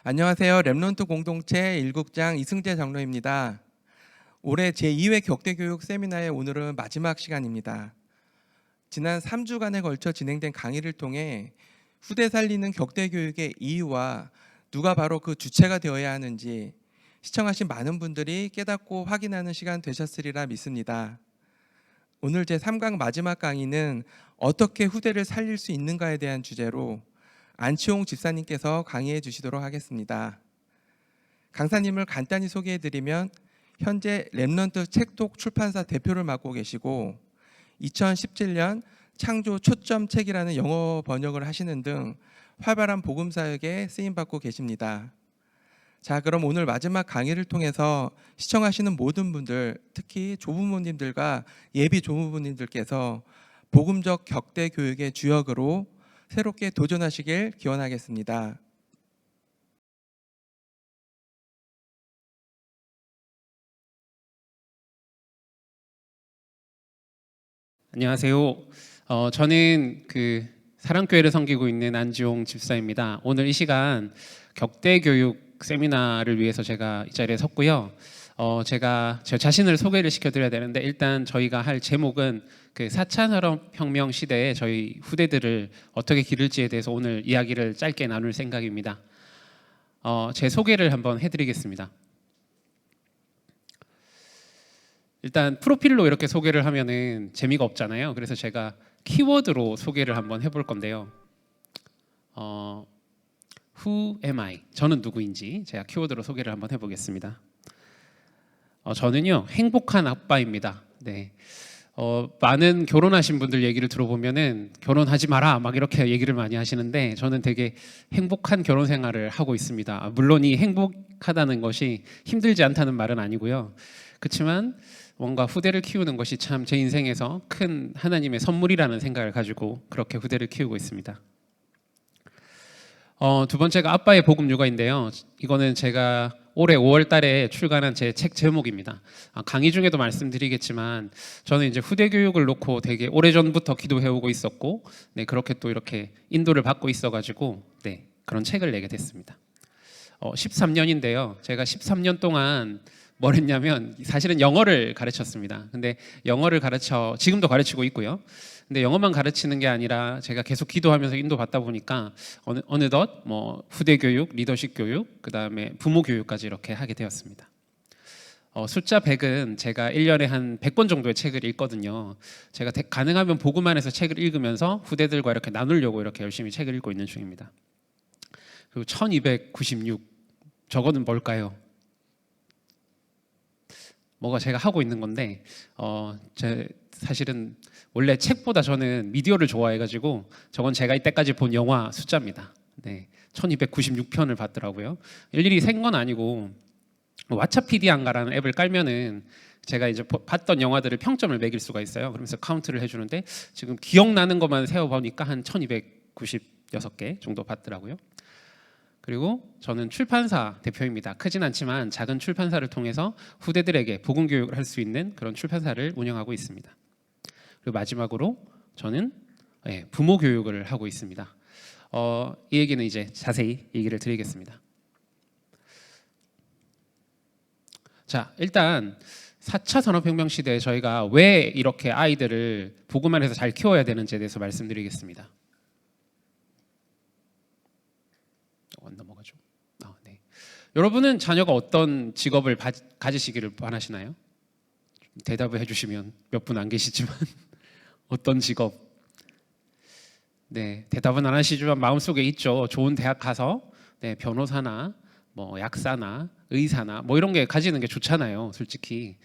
안녕하세요. 렘넌트 공동체 일국장 이승재 장로입니다. 올해 제2회 격대교육 세미나의 오늘은 마지막 시간입니다. 지난 3주간에 걸쳐 진행된 강의를 통해 후대 살리는 격대교육의 이유와 누가 바로 그 주체가 되어야 하는지 시청하신 많은 분들이 깨닫고 확인하는 시간 되셨으리라 믿습니다. 오늘 제3강 마지막 강의는 어떻게 후대를 살릴 수 있는가에 대한 주제로 안치홍 집사님께서 강의해 주시도록 하겠습니다. 강사님을 간단히 소개해드리면 현재 렘넌트 책독 출판사 대표를 맡고 계시고 2017년 창조 초점책이라는 영어 번역을 하시는 등 활발한 복음사역에 쓰임받고 계십니다. 자, 그럼 오늘 마지막 강의를 통해서 시청하시는 모든 분들, 특히 조부모님들과 예비 조부모님들께서 복음적 격대 교육의 주역으로 새롭게 도전하시길 기원하겠습니다. 안녕하세요. 저는 사랑교회를 섬기고 있는 안지홍 집사입니다. 오늘 이 시간 격대교육 세미나를 위해서 제가 이 자리에 섰고요. 제가 제 자신을 소개를 시켜드려야 되는데 일단 저희가 할 제목은 4차 산업혁명 시대에 저희 후대들을 어떻게 기를지에 대해서 오늘 이야기를 짧게 나눌 생각입니다. 제 소개를 한번 해드리겠습니다. 일단 프로필로 이렇게 소개를 하면은 재미가 없잖아요. 그래서 제가 키워드로 소개를 한번 해볼 건데요. Who am I? 저는 누구인지 제가 키워드로 소개를 한번 해보겠습니다. 저는요 행복한 아빠입니다. 네. 많은 결혼하신 분들 얘기를 들어보면은 결혼하지 마라 막 이렇게 얘기를 많이 하시는데 저는 되게 행복한 결혼 생활을 하고 있습니다. 물론 이 행복하다는 것이 힘들지 않다는 말은 아니고요. 그렇지만 뭔가 후대를 키우는 것이 참 제 인생에서 큰 하나님의 선물이라는 생각을 가지고 그렇게 후대를 키우고 있습니다. 두 번째가 아빠의 복음 육아인데요. 이거는 제가 올해 5월 달에 출간한 제 책 제목입니다. 강의 중에도 말씀드리겠지만 저는 이제 후대 교육을 놓고 되게 오래전부터 기도해오고 있었고 네, 그렇게 또 이렇게 인도를 받고 있어가지고 네, 그런 책을 내게 됐습니다. 13년인데요. 제가 13년 동안 뭘 했냐면 사실은 영어를 가르쳤습니다. 근데 영어를 지금도 가르치고 있고요. 근데 영어만 가르치는 게 아니라 제가 계속 기도하면서 인도받다 보니까 어느덧 후대 교육, 리더십 교육, 그다음에 부모 교육까지 이렇게 하게 되었습니다. 숫자 100은 제가 1년에 한 100권 정도의 책을 읽거든요. 제가 가능하면 보고만 해서 책을 읽으면서 후대들과 이렇게 나누려고 이렇게 열심히 책을 읽고 있는 중입니다. 그리고 1296 저거는 뭘까요? 뭐가 제가 하고 있는 건데 제 사실은 원래 책보다 저는 미디어를 좋아해가지고 저건 제가 이때까지 본 영화 숫자입니다. 네, 1296편을 봤더라고요. 일일이 센 건 아니고 왓챠피디안가라는 앱을 깔면은 제가 이제 봤던 영화들을 평점을 매길 수가 있어요. 그러면서 카운트를 해주는데 지금 기억나는 것만 세어보니까 한 1296개 정도 봤더라고요. 그리고 저는 출판사 대표입니다. 크진 않지만 작은 출판사를 통해서 후대들에게 복음 교육을 할 수 있는 그런 출판사를 운영하고 있습니다. 그리고 마지막으로 저는 부모 교육을 하고 있습니다. 이 얘기는 이제 자세히 얘기를 드리겠습니다. 자, 일단 4차 산업혁명 시대에 저희가 왜 이렇게 아이들을 복음 안에서 잘 키워야 되는지에 대해서 말씀드리겠습니다. 넘어가죠. 네. 여러분은 자녀가 어떤 직업을 가지시기를 원하시나요? 대답을 해주시면 몇 분 안 계시지만 어떤 직업? 네, 대답은 안 하시지만 마음속에 있죠. 좋은 대학 가서 변호사나 뭐 약사나 의사나 뭐 이런 게 가지는 게 좋잖아요, 솔직히.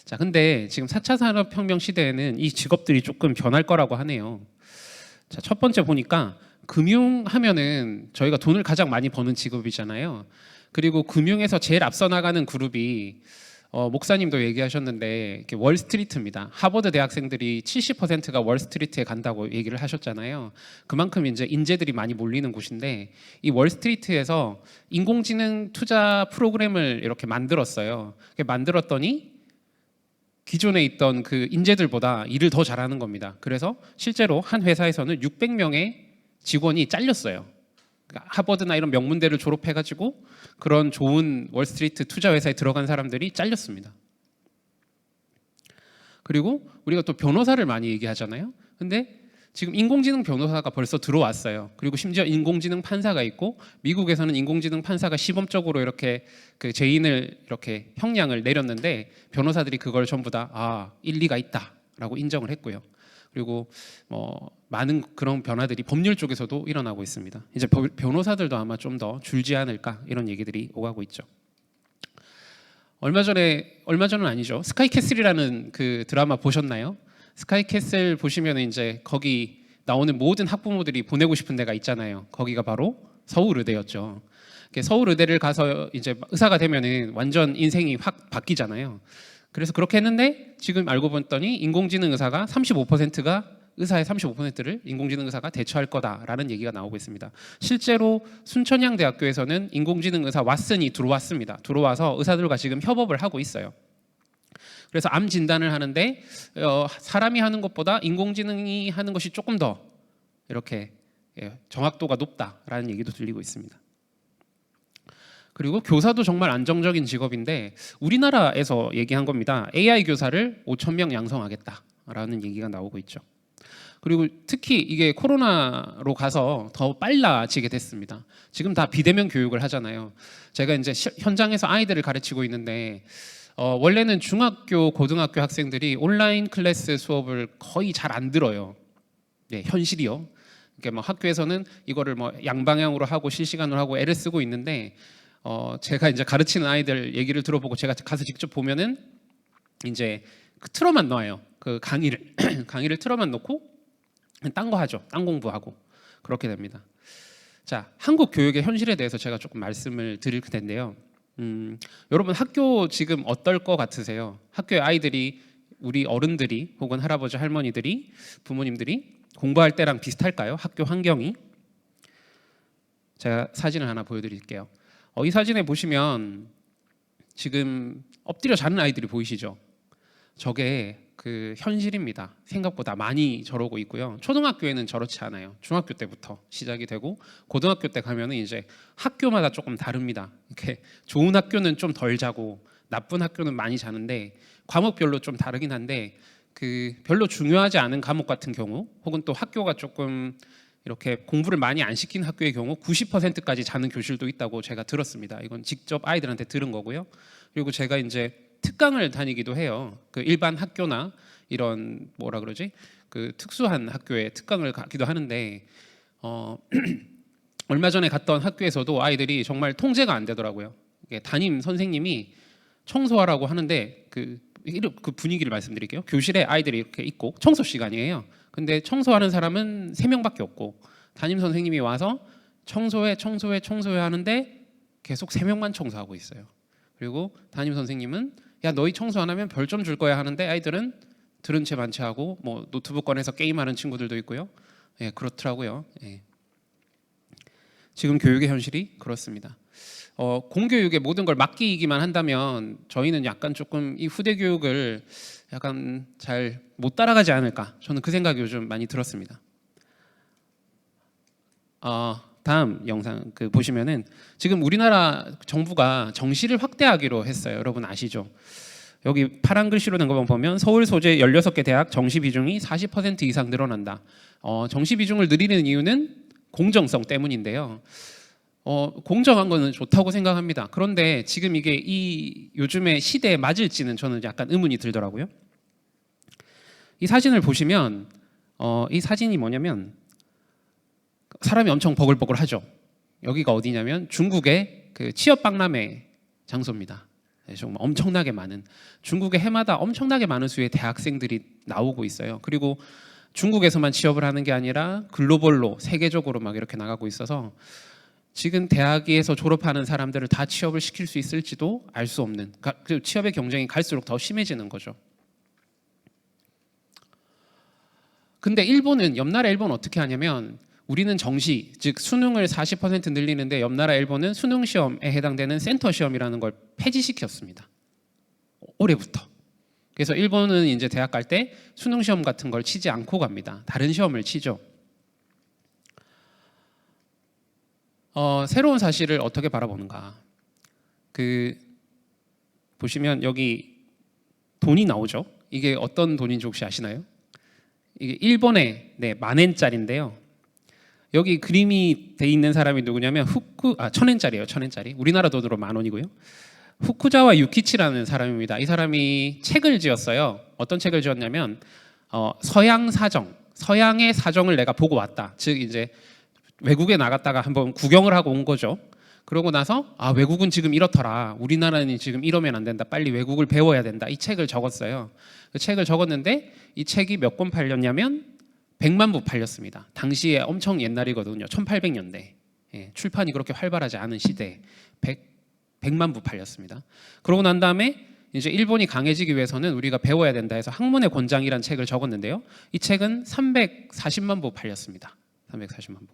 자, 근데 지금 4차 산업혁명 시대에는 이 직업들이 조금 변할 거라고 하네요. 자, 첫 번째 보니까 금융하면은 저희가 돈을 가장 많이 버는 직업이잖아요. 그리고 금융에서 제일 앞서 나가는 그룹이 목사님도 얘기하셨는데 월스트리트입니다. 하버드 대학생들이 70%가 월스트리트에 간다고 얘기를 하셨잖아요. 그만큼 이제 인재들이 많이 몰리는 곳인데 이 월스트리트에서 인공지능 투자 프로그램을 이렇게 만들었어요. 만들었더니 기존에 있던 그 인재들보다 일을 더 잘하는 겁니다. 그래서 실제로 한 회사에서는 600명의 직원이 잘렸어요. 그러니까 하버드나 이런 명문대를 졸업해가지고 그런 좋은 월스트리트 투자 회사에 들어간 사람들이 잘렸습니다. 그리고 우리가 또 변호사를 많이 얘기하잖아요. 근데 지금 인공지능 변호사가 벌써 들어왔어요. 그리고 심지어 인공지능 판사가 있고 미국에서는 인공지능 판사가 시범적으로 이렇게 그 죄인을 이렇게 형량을 내렸는데 변호사들이 그걸 전부 다 일리가 있다라고 인정을 했고요. 그리고 많은 그런 변화들이 법률 쪽에서도 일어나고 있습니다. 이제 변호사들도 아마 좀 더 줄지 않을까 이런 얘기들이 오가고 있죠. 얼마 전은 아니죠. 스카이캐슬이라는 그 드라마 보셨나요? 스카이캐슬 보시면 이제 거기 나오는 모든 학부모들이 보내고 싶은 데가 있잖아요. 거기가 바로 서울의대였죠. 서울의대를 가서 이제 의사가 되면은 완전 인생이 확 바뀌잖아요. 그래서 그렇게 했는데 지금 알고 봤더니 인공지능 의사가 35%가 의사의 35%를 인공지능 의사가 대처할 거다라는 얘기가 나오고 있습니다. 실제로 순천향대학교에서는 인공지능 의사 왓슨이 들어왔습니다. 들어와서 의사들과 지금 협업을 하고 있어요. 그래서 암 진단을 하는데 사람이 하는 것보다 인공지능이 하는 것이 조금 더 이렇게 정확도가 높다라는 얘기도 들리고 있습니다. 그리고 교사도 정말 안정적인 직업인데 우리나라에서 얘기한 겁니다. AI 교사를 5,000명 양성하겠다라는 얘기가 나오고 있죠. 그리고 특히 이게 코로나로 가서 더 빨라지게 됐습니다. 지금 다 비대면 교육을 하잖아요. 제가 이제 현장에서 아이들을 가르치고 있는데 원래는 중학교, 고등학교 학생들이 온라인 클래스 수업을 거의 잘 안 들어요. 네, 현실이요. 그러니까 뭐 학교에서는 이거를 뭐 양방향으로 하고 실시간으로 하고 애를 쓰고 있는데 제가 이제 가르치는 아이들 얘기를 들어보고 제가 가서 직접 보면은 이제 그 틀어만 놔요. 그 강의를 틀어만 놓고 딴 거 하죠. 딴 공부하고 그렇게 됩니다. 자, 한국 교육의 현실에 대해서 제가 조금 말씀을 드릴 텐데요. 여러분 학교 지금 어떨 것 같으세요? 학교의 아이들이 우리 어른들이 혹은 할아버지 할머니들이 부모님들이 공부할 때랑 비슷할까요? 학교 환경이? 제가 사진을 하나 보여드릴게요. 이 사진에 보시면 지금 엎드려 자는 아이들이 보이시죠? 저게 그 현실입니다. 생각보다 많이 저러고 있고요. 초등학교에는 저렇지 않아요. 중학교 때부터 시작이 되고 고등학교 때 가면은 이제 학교마다 조금 다릅니다. 이렇게 좋은 학교는 좀 덜 자고 나쁜 학교는 많이 자는데 과목별로 좀 다르긴 한데 그 별로 중요하지 않은 과목 같은 경우 혹은 또 학교가 조금 이렇게 공부를 많이 안 시킨 학교의 경우 90%까지 자는 교실도 있다고 제가 들었습니다. 이건 직접 아이들한테 들은 거고요. 그리고 제가 이제 특강을 다니기도 해요. 그 일반 학교나 이런 뭐라 그러지? 그 특수한 학교에 특강을 가기도 하는데 얼마 전에 갔던 학교에서도 아이들이 정말 통제가 안 되더라고요. 이게 담임 선생님이 청소하라고 하는데 그 분위기를 말씀드릴게요. 교실에 아이들이 이렇게 있고 청소 시간이에요. 근데 청소하는 사람은 3명밖에 없고 담임 선생님이 와서 청소해 하는데 계속 3명만 청소하고 있어요. 그리고 담임 선생님은 야 너희 청소 안 하면 별점 줄 거야 하는데 아이들은 들은 채 만취하고 뭐 노트북 꺼내서 게임하는 친구들도 있고요. 예, 그렇더라고요. 예. 지금 교육의 현실이 그렇습니다. 공교육에 모든 걸 맡기기만 한다면 저희는 약간 조금 이 후대 교육을 약간 잘 못 따라가지 않을까, 저는 그 생각이 요즘 많이 들었습니다. 다음 영상 보시면은 지금 우리나라 정부가 정시를 확대하기로 했어요. 여러분 아시죠? 여기 파란 글씨로 된 거 보면 서울 소재 16개 대학 정시 비중이 40% 이상 늘어난다. 정시 비중을 늘리는 이유는 공정성 때문인데요. 공정한 거는 좋다고 생각합니다. 그런데 지금 이게 이 요즘의 시대에 맞을지는 저는 약간 의문이 들더라고요. 이 사진을 보시면 이 사진이 뭐냐면 사람이 엄청 버글버글하죠. 여기가 어디냐면 중국의 그 취업 박람회 장소입니다. 정말 엄청나게 많은, 중국의 해마다 엄청나게 많은 수의 대학생들이 나오고 있어요. 그리고 중국에서만 취업을 하는 게 아니라 글로벌로 세계적으로 막 이렇게 나가고 있어서 지금 대학에서 졸업하는 사람들을 다 취업을 시킬 수 있을지도 알 수 없는, 그 취업의 경쟁이 갈수록 더 심해지는 거죠. 근데 일본은, 옆나라 일본은 어떻게 하냐면 우리는 정시, 즉 수능을 40% 늘리는데 옆나라 일본은 수능 시험에 해당되는 센터 시험이라는 걸 폐지시켰습니다. 올해부터. 그래서 일본은 이제 대학 갈 때 수능 시험 같은 걸 치지 않고 갑니다. 다른 시험을 치죠. 새로운 사실을 어떻게 바라보는가? 보시면 여기 돈이 나오죠. 이게 어떤 돈인지 혹시 아시나요? 이게 일본의 10,000엔짜리인데요. 여기 그림이 돼 있는 사람이 누구냐면 1,000엔짜리예요. 1,000엔짜리. 우리나라 돈으로 10,000원이고요. 후쿠자와 유키치라는 사람입니다. 이 사람이 책을 지었어요. 어떤 책을 지었냐면 서양 사정, 서양의 사정을 내가 보고 왔다. 즉 이제 외국에 나갔다가 한번 구경을 하고 온 거죠. 그러고 나서 외국은 지금 이렇더라. 우리나라는 지금 이러면 안 된다. 빨리 외국을 배워야 된다. 이 책을 적었어요. 그 책을 적었는데 이 책이 몇 권 팔렸냐면 100만 부 팔렸습니다. 당시에 엄청 옛날이거든요. 1800년대. 예, 출판이 그렇게 활발하지 않은 시대에 100만 부 팔렸습니다. 그러고 난 다음에 이제 일본이 강해지기 위해서는 우리가 배워야 된다 해서 학문의 권장이라는 책을 적었는데요. 이 책은 340만 부 팔렸습니다. 340만 부.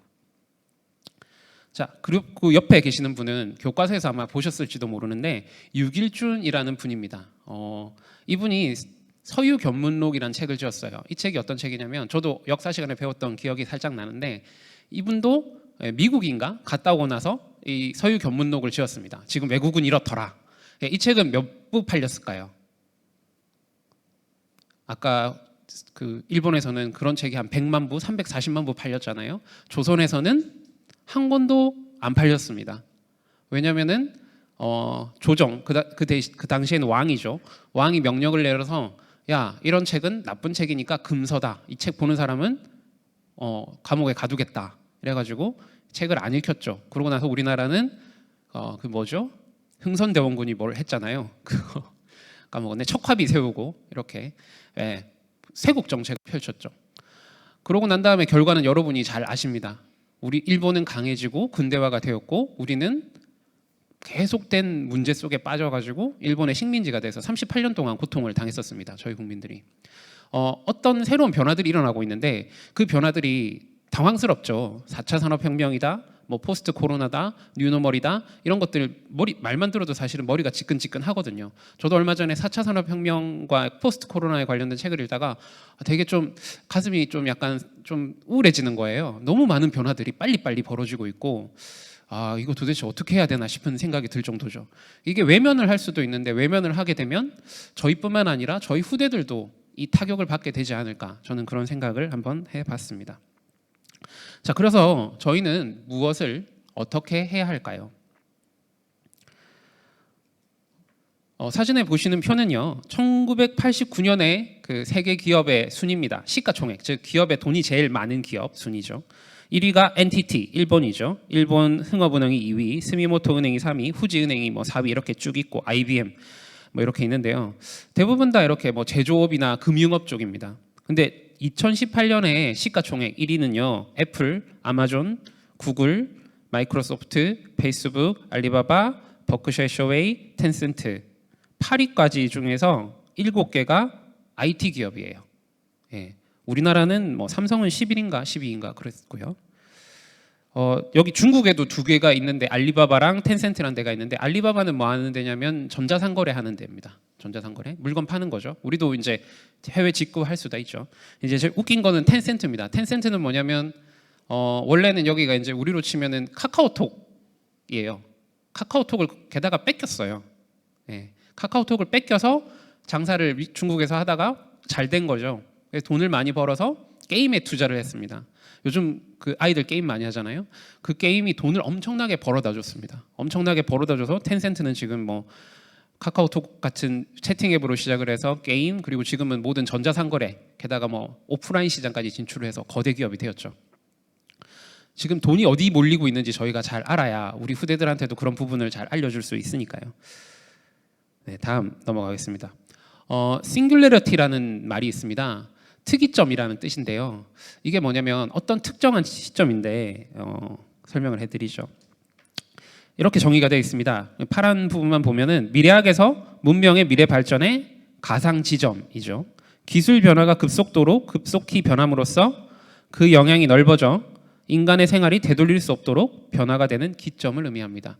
자, 그리고 그 옆에 계시는 분은 교과서에서 아마 보셨을지도 모르는데 유길준이라는 분입니다. 이분이 서유견문록이라는 책을 지었어요. 이 책이 어떤 책이냐면 저도 역사 시간에 배웠던 기억이 살짝 나는데 이분도 미국인가 갔다 오고 나서 이 서유견문록을 지었습니다. 지금 외국은 이렇더라. 이 책은 몇 부 팔렸을까요? 아까 그 일본에서는 그런 책이 한 100만 부, 340만 부 팔렸잖아요. 조선에서는 한 권도 안 팔렸습니다. 왜냐면은 조정 그 당시에는 왕이죠. 왕이 명령을 내려서 야, 이런 책은 나쁜 책이니까 금서다. 이 책 보는 사람은 감옥에 가두겠다. 이래가지고 책을 안 읽혔죠. 그러고 나서 우리나라는 그 뭐죠? 흥선대원군이 뭘 했잖아요. 그거 까먹었네. 척화비 세우고 이렇게 세국 정책을 펼쳤죠. 그러고 난 다음에 결과는 여러분이 잘 아십니다. 우리 일본은 강해지고 근대화가 되었고 우리는 계속된 문제 속에 빠져가지고 일본의 식민지가 돼서 38년 동안 고통을 당했었습니다. 저희 국민들이. 어떤 새로운 변화들이 일어나고 있는데 그 변화들이 당황스럽죠. 4차 산업혁명이다, 뭐 포스트 코로나다, 뉴노멀이다, 이런 것들 말만 들어도 사실은 머리가 지끈지끈하거든요. 저도 얼마 전에 4차 산업혁명과 포스트 코로나에 관련된 책을 읽다가 되게 좀 가슴이 좀 약간 좀 우울해지는 거예요. 너무 많은 변화들이 빨리빨리 벌어지고 있고 이거 도대체 어떻게 해야 되나 싶은 생각이 들 정도죠. 이게 외면을 할 수도 있는데 외면을 하게 되면 저희뿐만 아니라 저희 후대들도 이 타격을 받게 되지 않을까, 저는 그런 생각을 한번 해봤습니다. 자, 그래서 저희는 무엇을 어떻게 해야 할까요? 사진에 보시는 표는요, 1989년에 그 세계 기업의 순위입니다. 시가총액, 즉 기업의 돈이 제일 많은 기업 순위죠. 1위가 NTT, 일본이죠. 일본 흥업은행이 2위, 스미모토 은행이 3위, 후지은행이 뭐 4위 이렇게 쭉 있고 IBM 뭐 이렇게 있는데요. 대부분 다 이렇게 뭐 제조업이나 금융업 쪽입니다. 근데 2018년에 시가총액 1위는요, 애플, 아마존, 구글, 마이크로소프트, 페이스북, 알리바바, 버크셔 해서웨이, 텐센트 8위까지 중에서 7개가 IT 기업이에요. 예. 우리나라는 뭐 삼성은 11인가 12인가 그랬고요. 여기 중국에도 2개가 있는데 알리바바랑 텐센트라는 데가 있는데 알리바바는 뭐 하는 데냐면 전자상거래 하는 데입니다. 전자상거래 물건 파는 거죠. 우리도 이제 해외 직구할 수도 있죠. 이제 제일 웃긴 거는 텐센트입니다. 텐센트는 뭐냐면 원래는 여기가 이제 우리로 치면은 카카오톡이에요. 카카오톡을 게다가 뺏겼어요. 예. 카카오톡을 뺏겨서 장사를 중국에서 하다가 잘 된 거죠. 그래서 돈을 많이 벌어서 게임에 투자를 했습니다. 요즘 그 아이들 게임 많이 하잖아요. 그 게임이 돈을 엄청나게 벌어다 줬습니다. 엄청나게 벌어다 줘서 텐센트는 지금 뭐 카카오톡 같은 채팅 앱으로 시작을 해서 게임 그리고 지금은 모든 전자상거래 게다가 뭐 오프라인 시장까지 진출을 해서 거대 기업이 되었죠. 지금 돈이 어디 몰리고 있는지 저희가 잘 알아야 우리 후대들한테도 그런 부분을 잘 알려줄 수 있으니까요. 네, 다음 넘어가겠습니다. 싱귤레러티라는 말이 있습니다. 특이점이라는 뜻인데요. 이게 뭐냐면 어떤 특정한 시점인데 설명을 해드리죠. 이렇게 정의가 되어 있습니다. 파란 부분만 보면은 미래학에서 문명의 미래 발전의 가상 지점이죠. 기술 변화가 급속도로 급속히 변함으로써 그 영향이 넓어져 인간의 생활이 되돌릴 수 없도록 변화가 되는 기점을 의미합니다.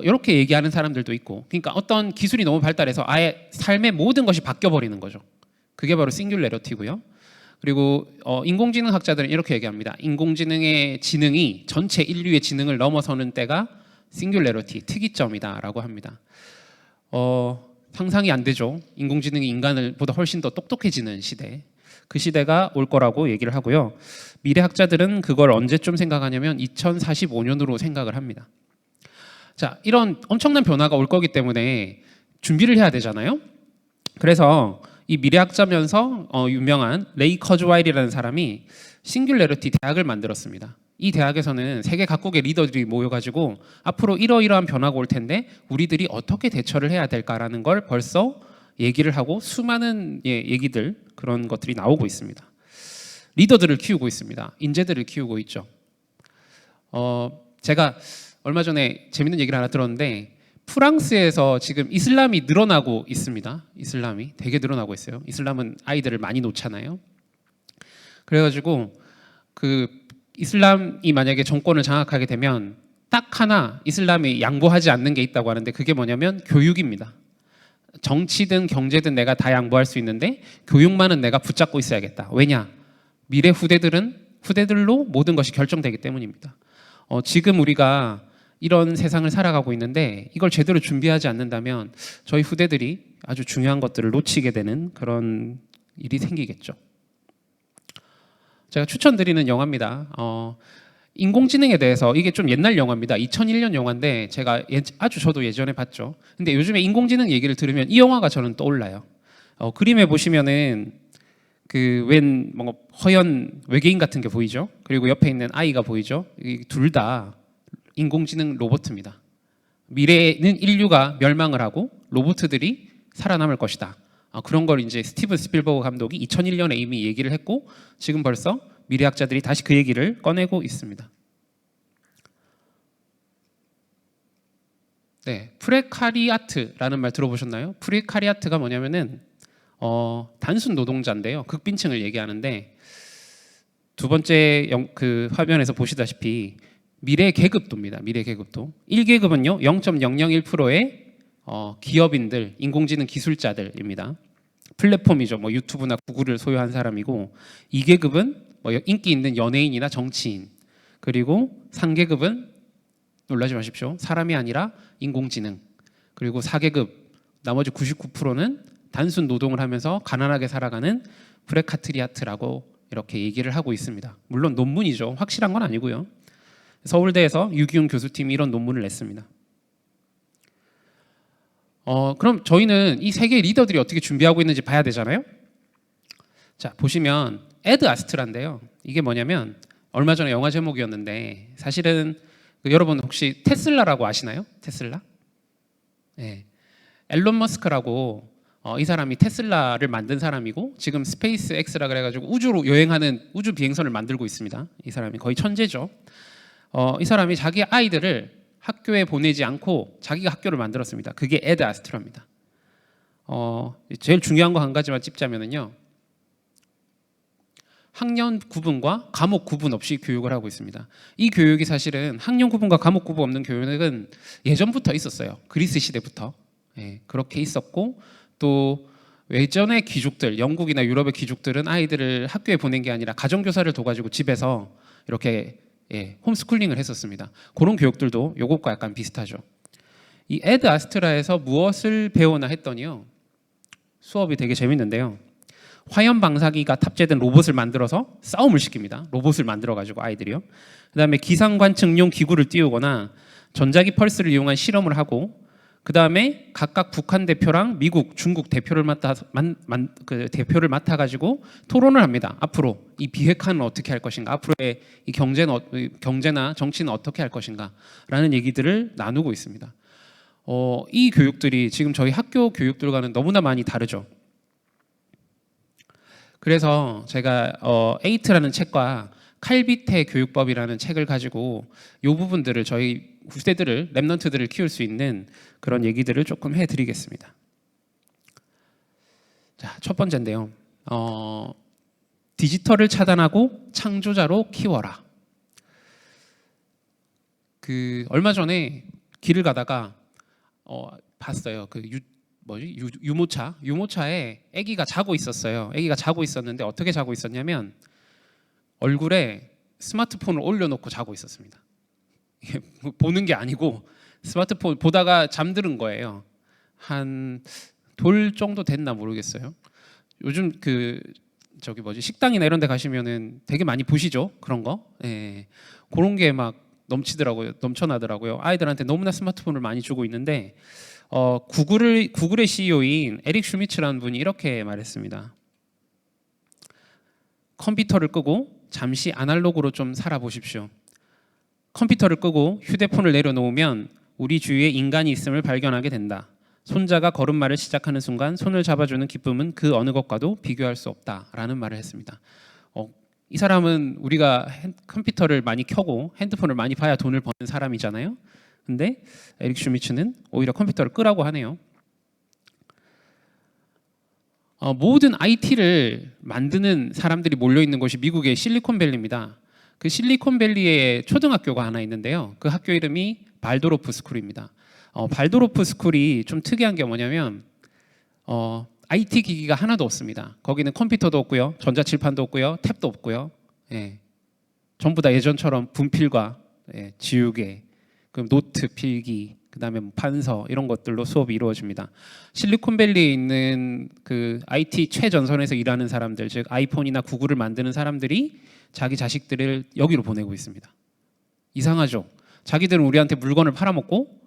이렇게 얘기하는 사람들도 있고, 그러니까 어떤 기술이 너무 발달해서 아예 삶의 모든 것이 바뀌어 버리는 거죠. 그게 바로 싱귤레러티고요. 그리고 인공지능 학자들은 이렇게 얘기합니다. 인공지능의 지능이 전체 인류의 지능을 넘어서는 때가 싱귤레러티, 특이점이다라고 합니다. 상상이 안 되죠. 인공지능이 인간보다 훨씬 더 똑똑해지는 시대. 그 시대가 올 거라고 얘기를 하고요. 미래학자들은 그걸 언제쯤 생각하냐면 2045년으로 생각을 합니다. 자, 이런 엄청난 변화가 올 거기 때문에 준비를 해야 되잖아요. 그래서 이 미래학자면서 유명한 레이 커즈와일이라는 사람이 싱귤레러티 대학을 만들었습니다. 이 대학에서는 세계 각국의 리더들이 모여가지고 앞으로 이러이러한 변화가 올 텐데 우리들이 어떻게 대처를 해야 될까라는 걸 벌써 얘기를 하고 수많은 얘기들 그런 것들이 나오고 있습니다. 리더들을 키우고 있습니다. 인재들을 키우고 있죠. 제가 얼마 전에 재밌는 얘기를 하나 들었는데 프랑스에서 지금 이슬람이 늘어나고 있습니다. 이슬람이 되게 늘어나고 있어요. 이슬람은 아이들을 많이 놓잖아요. 그래가지고 그 이슬람이 만약에 정권을 장악하게 되면 딱 하나 이슬람이 양보하지 않는 게 있다고 하는데 그게 뭐냐면 교육입니다. 정치든 경제든 내가 다 양보할 수 있는데 교육만은 내가 붙잡고 있어야겠다. 왜냐? 미래 후대들로 모든 것이 결정되기 때문입니다. 지금 우리가 이런 세상을 살아가고 있는데 이걸 제대로 준비하지 않는다면 저희 후대들이 아주 중요한 것들을 놓치게 되는 그런 일이 생기겠죠. 제가 추천드리는 영화입니다. 인공지능에 대해서 이게 좀 옛날 영화입니다. 2001년 영화인데 제가 아주 저도 예전에 봤죠. 근데 요즘에 인공지능 얘기를 들으면 이 영화가 저는 떠올라요. 그림에 보시면은 그 웬 뭔가 허연 외계인 같은 게 보이죠. 그리고 옆에 있는 아이가 보이죠. 둘 다 인공지능 로봇입니다. 미래에는 인류가 멸망을 하고 로봇들이 살아남을 것이다. 그런 걸 이제 스티븐 스필버그 감독이 2001년에 이미 얘기를 했고 지금 벌써 미래학자들이 다시 그 얘기를 꺼내고 있습니다. 네, 프레카리아트라는 말 들어보셨나요? 프레카리아트가 뭐냐면은 단순 노동자인데요. 극빈층을 얘기하는데 두 번째 그 화면에서 보시다시피 미래 계급도입니다. 미래 계급도. 1계급은요 0.001%의 기업인들, 인공지능 기술자들입니다. 플랫폼이죠. 뭐 유튜브나 구글을 소유한 사람이고 2계급은 뭐 인기 있는 연예인이나 정치인. 그리고 3계급은 놀라지 마십시오. 사람이 아니라 인공지능. 그리고 4계급 나머지 99%는 단순 노동을 하면서 가난하게 살아가는 프레카트리아트라고 이렇게 얘기를 하고 있습니다. 물론 논문이죠. 확실한 건 아니고요. 서울대에서 유기훈 교수팀이 이런 논문을 냈습니다. 그럼 저희는 이 세 개의 리더들이 어떻게 준비하고 있는지 봐야 되잖아요. 자, 보시면 에드 아스트라인데요. 이게 뭐냐면 얼마 전에 영화 제목이었는데 사실은 여러분 혹시 테슬라라고 아시나요? 테슬라? 네. 앨런 머스크라고 이 사람이 테슬라를 만든 사람이고 지금 스페이스 X라 그래가지고 우주로 여행하는 우주 비행선을 만들고 있습니다. 이 사람이 거의 천재죠. 이 사람이 자기 아이들을 학교에 보내지 않고 자기가 학교를 만들었습니다. 그게 에드 아스트라입니다. 제일 중요한 거 한 가지만 찝자면은요. 학년 구분과 과목 구분 없이 교육을 하고 있습니다. 이 교육이 사실은 학년 구분과 과목 구분 없는 교육은 예전부터 있었어요. 그리스 시대부터. 예, 그렇게 있었고 또 외전의 귀족들, 영국이나 유럽의 귀족들은 아이들을 학교에 보낸 게 아니라 가정교사를 둬가지고 집에서 이렇게 홈스쿨링을 했었습니다. 그런 교육들도 요것과 약간 비슷하죠. 이 에드 아스트라에서 무엇을 배우나 했더니요. 수업이 되게 재밌는데요. 화염 방사기가 탑재된 로봇을 만들어서 싸움을 시킵니다. 로봇을 만들어가지고 아이들이요. 그다음에 기상 관측용 기구를 띄우거나 전자기 펄스를 이용한 실험을 하고 그 다음에 각각 북한 대표랑 미국, 중국 대표를 대표를 맡아가지고 토론을 합니다. 앞으로 이 비핵화는 어떻게 할 것인가, 앞으로의 이 경제나 정치는 어떻게 할 것인가라는 얘기들을 나누고 있습니다. 이 교육들이 지금 저희 학교 교육들과는 너무나 많이 다르죠. 그래서 제가 에이트라는 책과 칼비태 교육법이라는 책을 가지고 이 부분들을 저희 후세들을 랩넌트들을 키울 수 있는 그런 얘기들을 조금 해드리겠습니다. 자, 첫 번째인데요. 디지털을 차단하고 창조자로 키워라. 얼마 전에 길을 가다가 봤어요. 유모차에 아기가 자고 있었어요. 아기가 자고 있었는데 어떻게 자고 있었냐면 얼굴에 스마트폰을 올려놓고 자고 있었습니다. 이게 보는 게 아니고 스마트폰 보다가 잠드는 거예요. 한 돌 정도 됐나 모르겠어요. 요즘 식당이나 이런 데 가시면은 되게 많이 보시죠? 그런 거. 예. 그런 게 막 넘쳐나더라고요. 아이들한테 너무나 스마트폰을 많이 주고 있는데 구글의 CEO인 에릭 슈미츠라는 분이 이렇게 말했습니다. 컴퓨터를 끄고 잠시 아날로그로 좀 살아보십시오. 컴퓨터를 끄고 휴대폰을 내려놓으면 우리 주위에 인간이 있음을 발견하게 된다. 손자가 걸음마를 시작하는 순간 손을 잡아주는 기쁨은 그 어느 것과도 비교할 수 없다라는 말을 했습니다. 이 사람은 우리가 컴퓨터를 많이 켜고 핸드폰을 많이 봐야 돈을 버는 사람이잖아요. 근데 에릭 슈미츠는 오히려 컴퓨터를 끄라고 하네요. 모든 IT를 만드는 사람들이 몰려 있는 곳이 미국의 실리콘밸리입니다. 그 실리콘밸리에 초등학교가 하나 있는데요. 그 학교 이름이 발도로프 스쿨입니다. 발도로프 스쿨이 좀 특이한 게 뭐냐면 IT 기기가 하나도 없습니다. 거기는 컴퓨터도 없고요, 전자칠판도 없고요, 탭도 없고요. 예. 전부 다 예전처럼 분필과 지우개, 그럼 노트, 필기, 그다음에 판서 이런 것들로 수업이 이루어집니다. 실리콘밸리에 있는 그 IT 최전선에서 일하는 사람들, 즉 아이폰이나 구글을 만드는 사람들이 자기 자식들을 여기로 보내고 있습니다. 이상하죠? 자기들은 우리한테 물건을 팔아먹고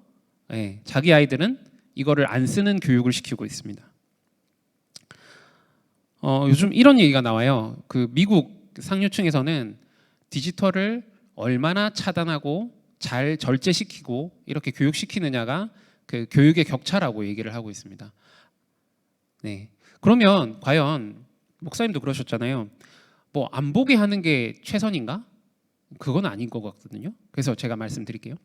자기 아이들은 이거를 안 쓰는 교육을 시키고 있습니다. 요즘 이런 얘기가 나와요. 미국 상류층에서는 디지털을 얼마나 차단하고 잘 절제시키고 이렇게 교육시키느냐가 그 교육의 격차라고 얘기를 하고 있습니다. 네. 그러면 과연 목사님도 그러셨잖아요. 뭐 안 보게 하는 게 최선인가? 그건 아닌 것 같거든요. 그래서 제가 말씀드릴게요.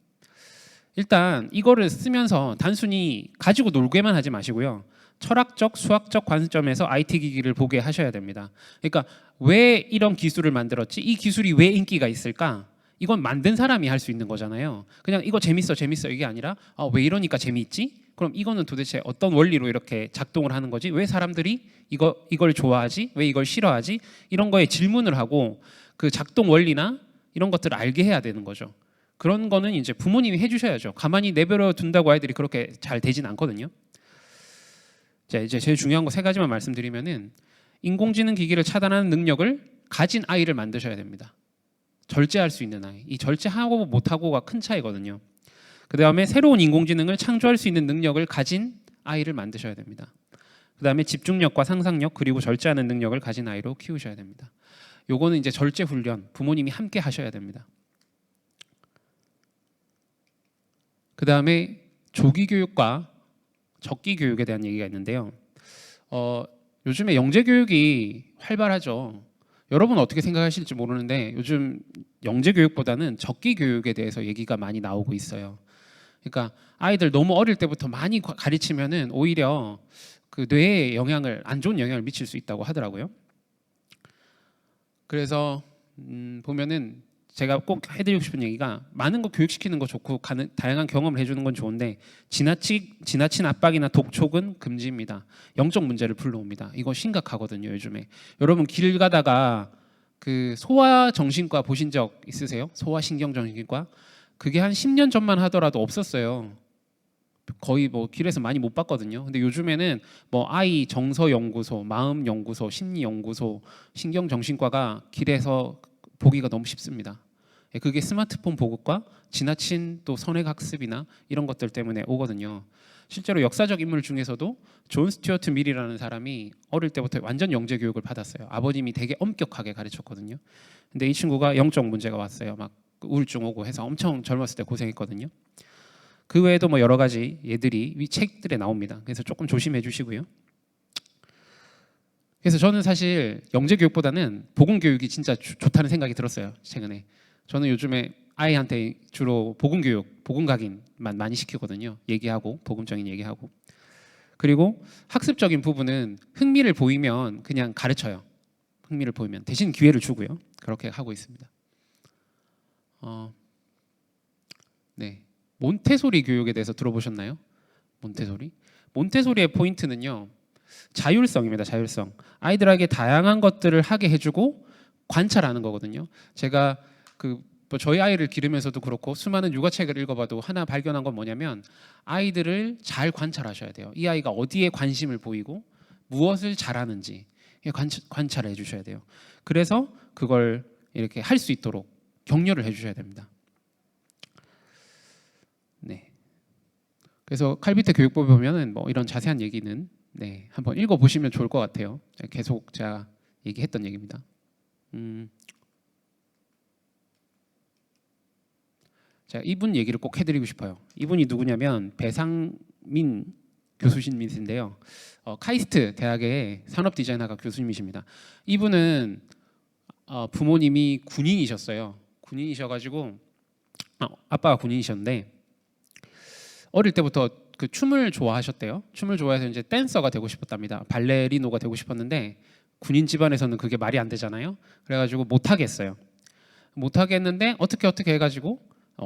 일단 이거를 쓰면서 단순히 가지고 놀게만 하지 마시고요. 철학적, 수학적 관점에서 IT 기기를 보게 하셔야 됩니다. 그러니까 왜 이런 기술을 만들었지? 이 기술이 왜 인기가 있을까? 이건 만든 사람이 할 수 있는 거잖아요. 그냥 이거 재밌어 이게 아니라 왜 이러니까 재미있지? 그럼 이거는 도대체 어떤 원리로 이렇게 작동을 하는 거지? 왜 사람들이 이걸 좋아하지? 왜 이걸 싫어하지? 이런 거에 질문을 하고 그 작동 원리나 이런 것들을 알게 해야 되는 거죠. 그런 거는 이제 부모님이 해주셔야죠. 가만히 내버려 둔다고 아이들이 그렇게 잘 되진 않거든요. 자, 이제 제일 중요한 거 3가지만 말씀드리면은 인공지능 기기를 차단하는 능력을 가진 아이를 만드셔야 됩니다. 절제할 수 있는 아이. 이 절제하고 못하고가 큰 차이거든요. 그 다음에 새로운 인공지능을 창조할 수 있는 능력을 가진 아이를 만드셔야 됩니다. 그다음에 집중력과 상상력 그리고 절제하는 능력을 가진 아이로 키우셔야 됩니다. 요거는 이제 절제 훈련 부모님이 함께 하셔야 됩니다. 그다음에 조기 교육과 적기 교육에 대한 얘기가 있는데요. 요즘에 영재 교육이 활발하죠. 여러분 어떻게 생각하실지 모르는데 요즘 영재 교육보다는 적기 교육에 대해서 얘기가 많이 나오고 있어요. 그러니까 아이들 너무 어릴 때부터 많이 가르치면은 오히려 그 뇌에 안 좋은 영향을 미칠 수 있다고 하더라고요. 그래서 보면은 제가 꼭 해드리고 싶은 얘기가 많은 거 교육시키는 거 좋고 다양한 경험을 해주는 건 좋은데 지나친 압박이나 독촉은 금지입니다. 영적 문제를 불러옵니다. 이거 심각하거든요. 요즘에 여러분 길 가다가 그 소아정신과 보신 적 있으세요? 소아신경정신과 그게 한 10년 전만 하더라도 없었어요. 거의 뭐 길에서 많이 못 봤거든요. 근데 요즘에는 뭐 아이 정서연구소, 마음연구소, 심리연구소, 신경정신과가 길에서 보기가 너무 쉽습니다. 그게 스마트폰 보급과 지나친 또 선행학습이나 이런 것들 때문에 오거든요. 실제로 역사적 인물 중에서도 존 스튜어트 밀이라는 사람이 어릴 때부터 완전 영재 교육을 받았어요. 아버님이 되게 엄격하게 가르쳤거든요. 근데 이 친구가 영적 문제가 왔어요. 막 우울증 오고 해서 엄청 젊었을 때 고생했거든요. 그 외에도 뭐 여러 가지 예들이 이 책들에 나옵니다. 그래서 조금 조심해 주시고요. 그래서 저는 사실 영재 교육보다는 복음 교육이 진짜 좋다는 생각이 들었어요. 최근에 저는 요즘에 아이한테 주로 복음 교육, 복음 각인만 많이 시키거든요. 얘기하고 복음적인 얘기하고 그리고 학습적인 부분은 흥미를 보이면 그냥 가르쳐요. 흥미를 보이면 대신 기회를 주고요. 그렇게 하고 있습니다. 네. 몬테소리 교육에 대해서 들어보셨나요? 몬테소리의 포인트는요. 자율성입니다. 자율성. 아이들에게 다양한 것들을 하게 해주고 관찰하는 거거든요. 제가 뭐 저희 아이를 기르면서도 그렇고 수많은 육아책을 읽어봐도 하나 발견한 건 뭐냐면 아이들을 잘 관찰하셔야 돼요. 이 아이가 어디에 관심을 보이고 무엇을 잘하는지 관찰해 주셔야 돼요. 그래서 그걸 이렇게 할 수 있도록 격려를 해주셔야 됩니다. 네. 그래서 칼비트 교육법에 보면은 뭐 이런 자세한 얘기는 한번 읽어 보시면 좋을 것 같아요. 계속 제가 얘기했던 얘기입니다. 제가 이분 얘기를 꼭 해드리고 싶어요. 이분이 누구냐면 배상민 교수님이신데요. 카이스트 대학의 산업디자인학과 교수님이십니다. 이분은 부모님이 군인이셨어요. 군인이셔가지고 아빠가 군인이셨는데 어릴 때부터 그 춤을 좋아하셨대요. 춤을 좋아해서 이제 댄서가 되고 싶었답니다. 발레리노가 되고 싶었는데 군인 집안에서는 그게 말이 안 되잖아요. 그래가지고 못 하겠어요. 못 하겠는데 어떻게 해가지고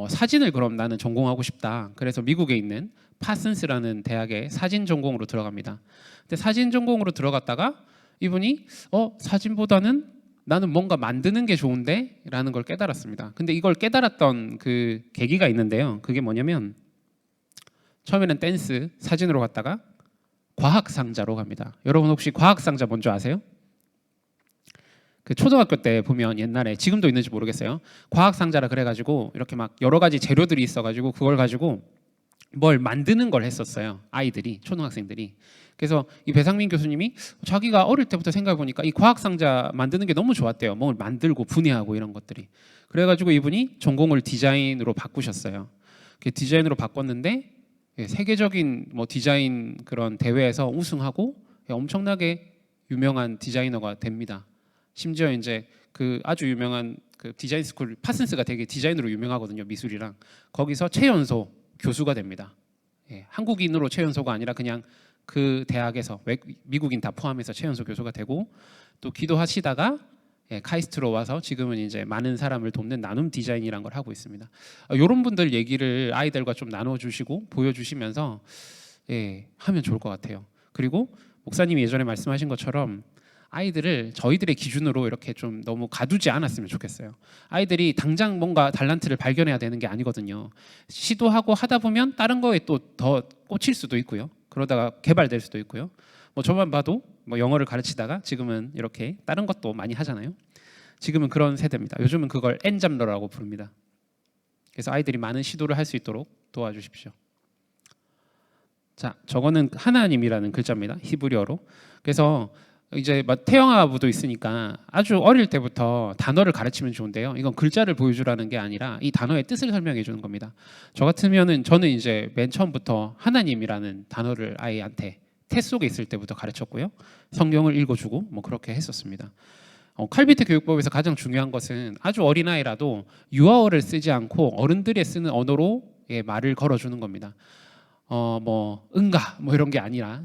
사진을 그럼 나는 전공하고 싶다. 그래서 미국에 있는 파슨스라는 대학에 사진 전공으로 들어갑니다. 근데 사진 전공으로 들어갔다가 이분이 사진보다는 나는 뭔가 만드는 게 좋은데 라는 걸 깨달았습니다. 근데 이걸 깨달았던 그 계기가 있는데요. 그게 뭐냐면 처음에는 댄스, 사진으로 갔다가 과학상자로 갑니다. 여러분 혹시 과학상자 뭔지 아세요? 그 초등학교 때 보면 옛날에 지금도 있는지 모르겠어요. 과학상자라 그래가지고 이렇게 막 여러 가지 재료들이 있어가지고 그걸 가지고 뭘 만드는 걸 했었어요. 아이들이, 초등학생들이. 그래서 이 배상민 교수님이 자기가 어릴 때부터 생각해보니까 이 과학상자 만드는 게 너무 좋았대요. 뭘 만들고 분해하고 이런 것들이. 그래가지고 이분이 전공을 디자인으로 바꾸셨어요. 디자인으로 바꿨는데 세계적인 뭐 디자인 그런 대회에서 우승하고 엄청나게 유명한 디자이너가 됩니다. 심지어 이제 그 아주 유명한 그 디자인 스쿨 파슨스가 되게 디자인으로 유명하거든요. 미술이랑. 거기서 최연소 교수가 됩니다. 한국인으로 최연소가 아니라 그냥 그 대학에서 미국인 다 포함해서 최연소 교수가 되고 또 기도하시다가 카이스트로 와서 지금은 이제 많은 사람을 돕는 나눔 디자인이란 걸 하고 있습니다. 이런 분들 얘기를 아이들과 좀 나눠주시고 보여주시면서 하면 좋을 것 같아요. 그리고 목사님이 예전에 말씀하신 것처럼 아이들을 저희들의 기준으로 이렇게 좀 너무 가두지 않았으면 좋겠어요. 아이들이 당장 뭔가 달란트를 발견해야 되는 게 아니거든요. 시도하고 하다 보면 다른 거에 또 더 꽂힐 수도 있고요. 그러다가 개발될 수도 있고요. 뭐 저만 봐도 뭐 영어를 가르치다가 지금은 이렇게 다른 것도 많이 하잖아요. 지금은 그런 세대입니다. 요즘은 그걸 엔잡러라고 부릅니다. 그래서 아이들이 많은 시도를 할 수 있도록 도와주십시오. 자, 저거는 하나님이라는 글자입니다. 히브리어로. 그래서 이제 태영아부도 있으니까 아주 어릴 때부터 단어를 가르치면 좋은데요. 이건 글자를 보여주라는 게 아니라 이 단어의 뜻을 설명해 주는 겁니다. 저 같으면은 저는 이제 맨 처음부터 하나님이라는 단어를 아이한테 태 속에 있을 때부터 가르쳤고요. 성경을 읽어주고 뭐 그렇게 했었습니다. 칼비트 교육법에서 가장 중요한 것은 아주 어린아이라도 유아어를 쓰지 않고 어른들이 쓰는 언어로 말을 걸어주는 겁니다. 뭐 응가 뭐 이런 게 아니라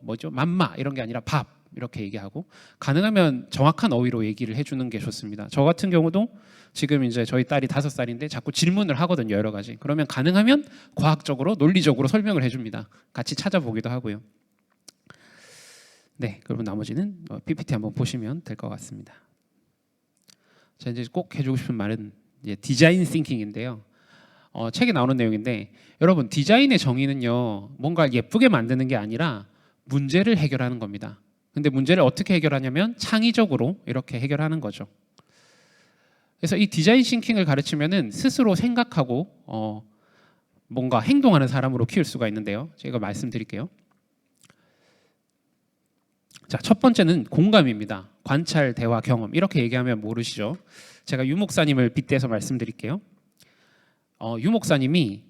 뭐죠 맘마 이런 게 아니라 밥 이렇게 얘기하고 가능하면 정확한 어휘로 얘기를 해주는 게 좋습니다. 저 같은 경우도 지금 이제 저희 딸이 5살인데 자꾸 질문을 하거든요, 여러 가지. 그러면 가능하면 과학적으로 논리적으로 설명을 해줍니다. 같이 찾아보기도 하고요. 네, 그러면 나머지는 PPT 한번 보시면 될 것 같습니다. 자, 이제 꼭 해주고 싶은 말은 이제 디자인 싱킹인데요. 책에 나오는 내용인데 여러분 디자인의 정의는요 뭔가 예쁘게 만드는 게 아니라 문제를 해결하는 겁니다. 근데 문제를 어떻게 해결하냐면 창의적으로 이렇게 해결하는 거죠. 그래서 이 디자인 싱킹을 가르치면은 스스로 생각하고 뭔가 행동하는 사람으로 키울 수가 있는데요. 제가 말씀드릴게요. 자, 첫 번째는 공감입니다. 관찰, 대화, 경험 이렇게 얘기하면 모르시죠? 제가 유 목사님을 빗대서 말씀드릴게요. 유 목사님이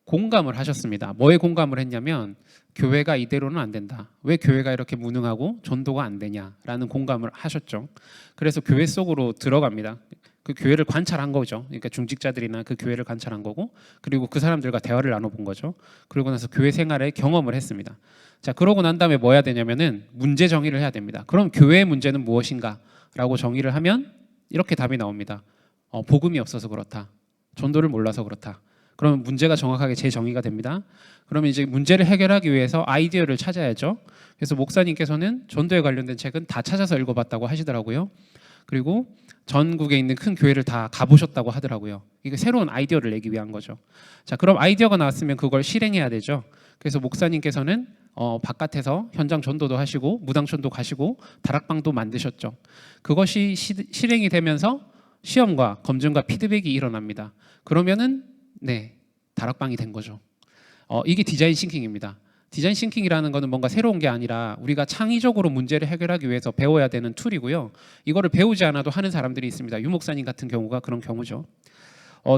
공감을 하셨습니다. 뭐에 공감을 했냐면 교회가 이대로는 안 된다. 왜 교회가 이렇게 무능하고 전도가 안 되냐라는 공감을 하셨죠. 그래서 교회 속으로 들어갑니다. 그 교회를 관찰한 거죠. 그러니까 중직자들이나 그 교회를 관찰한 거고 그리고 그 사람들과 대화를 나눠본 거죠. 그러고 나서 교회 생활에 경험을 했습니다. 자, 그러고 난 다음에 뭐 해야 되냐면은 문제 정의를 해야 됩니다. 그럼 교회의 문제는 무엇인가라고 정의를 하면 이렇게 답이 나옵니다. 복음이 없어서 그렇다. 전도를 몰라서 그렇다. 그러면 문제가 정확하게 재정의가 됩니다. 그러면 이제 문제를 해결하기 위해서 아이디어를 찾아야죠. 그래서 목사님께서는 전도에 관련된 책은 다 찾아서 읽어봤다고 하시더라고요. 그리고 전국에 있는 큰 교회를 다 가보셨다고 하더라고요. 이게 새로운 아이디어를 내기 위한 거죠. 자, 그럼 아이디어가 나왔으면 그걸 실행해야 되죠. 그래서 목사님께서는 바깥에서 현장 전도도 하시고 무당촌도 가시고 다락방도 만드셨죠. 그것이 실행이 되면서 시험과 검증과 피드백이 일어납니다. 그러면은 다락방이 된 거죠. 이게 디자인 싱킹입니다. 디자인 싱킹이라는 거는 뭔가 새로운 게 아니라 우리가 창의적으로 문제를 해결하기 위해서 배워야 되는 툴이고요. 이거를 배우지 않아도 하는 사람들이 있습니다. 유 목사님 같은 경우가 그런 경우죠.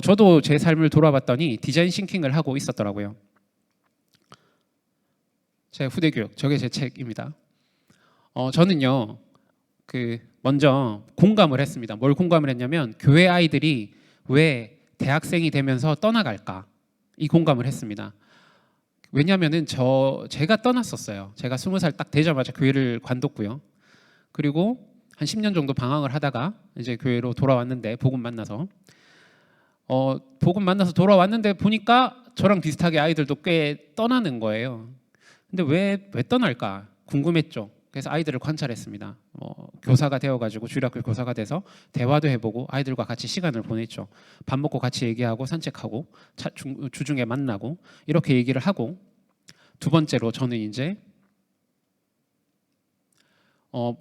저도 제 삶을 돌아봤더니 디자인 싱킹을 하고 있었더라고요. 제 후대 교육, 저게 제 책입니다. 저는요, 먼저 공감을 했습니다. 뭘 공감을 했냐면 교회 아이들이 왜 대학생이 되면서 떠나갈까? 이 공감을 했습니다. 왜냐하면은 제가 떠났었어요. 제가 20살 딱 되자마자 교회를 관뒀고요. 그리고 한 10년 정도 방황을 하다가 이제 교회로 돌아왔는데 복음 만나서 돌아왔는데 보니까 저랑 비슷하게 아이들도 꽤 떠나는 거예요. 근데 왜 떠날까 궁금했죠. 그래서 아이들을 관찰했습니다. 교사가 되어가지고 주일학교 교사가 돼서 대화도 해보고 아이들과 같이 시간을 보냈죠. 밥 먹고 같이 얘기하고 산책하고 주중에 만나고 이렇게 얘기를 하고 두 번째로 저는 이제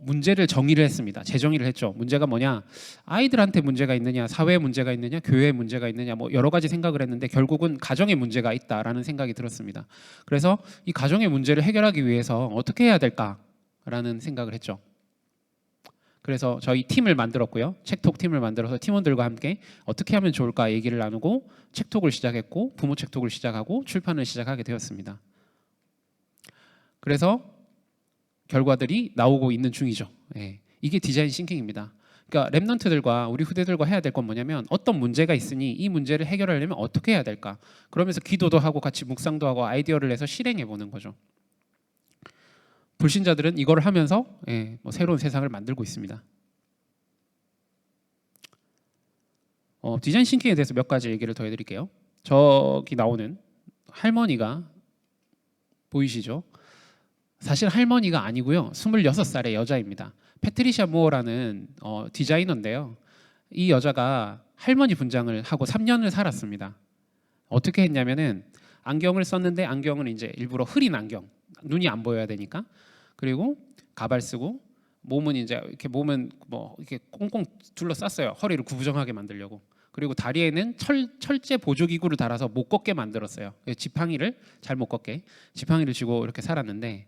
문제를 정의를 했습니다. 재정의를 했죠. 문제가 뭐냐? 아이들한테 문제가 있느냐, 사회에 문제가 있느냐, 교회에 문제가 있느냐, 뭐 여러 가지 생각을 했는데 결국은 가정에 문제가 있다라는 생각이 들었습니다. 그래서 이 가정의 문제를 해결하기 위해서 어떻게 해야 될까라는 생각을 했죠. 그래서 저희 팀을 만들었고요. 책톡 팀을 만들어서 팀원들과 함께 어떻게 하면 좋을까 얘기를 나누고 책톡을 시작했고 부모 책톡을 시작하고 출판을 시작하게 되었습니다. 그래서 결과들이 나오고 있는 중이죠. 이게 디자인 싱킹입니다. 그러니까 랩넌트들과 우리 후대들과 해야 될 건 뭐냐면 어떤 문제가 있으니 이 문제를 해결하려면 어떻게 해야 될까? 그러면서 기도도 하고 같이 묵상도 하고 아이디어를 내서 실행해 보는 거죠. 불신자들은 이걸 하면서 새로운 세상을 만들고 있습니다. 디자인 싱킹에 대해서 몇 가지 얘기를 더 해드릴게요. 저기 나오는 할머니가 보이시죠? 사실 할머니가 아니고요. 26살의 여자입니다. 패트리샤 무어라는 디자이너인데요. 이 여자가 할머니 분장을 하고 3년을 살았습니다. 어떻게 했냐면은 안경을 썼는데 안경은 이제 일부러 흐린 안경, 눈이 안 보여야 되니까. 그리고 가발 쓰고 몸은 이제 이렇게 몸은 뭐 이렇게 꽁꽁 둘러쌌어요. 허리를 구부정하게 만들려고. 그리고 다리에는 철제 보조기구를 달아서 못 걷게 만들었어요. 지팡이를 잘 못 걷게 지팡이를 쥐고 이렇게 살았는데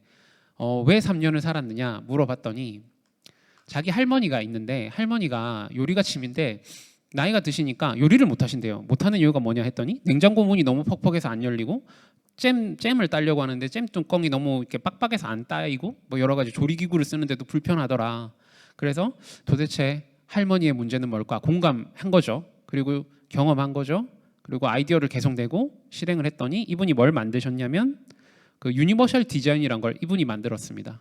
왜 3년을 살았느냐 물어봤더니 자기 할머니가 있는데 할머니가 요리가 취미인데 나이가 드시니까 요리를 못 하신대요. 못하는 이유가 뭐냐 했더니 냉장고 문이 너무 퍽퍽해서 안 열리고 잼을 따려고 하는데 잼 뚜껑이 너무 이렇게 빡빡해서 안 따이고 뭐 여러 가지 조리기구를 쓰는데도 불편하더라. 그래서 도대체 할머니의 문제는 뭘까 공감한 거죠. 그리고 경험한 거죠. 그리고 아이디어를 계속 내고 실행을 했더니 이분이 뭘 만드셨냐면 그 유니버셜 디자인이란 걸 이분이 만들었습니다.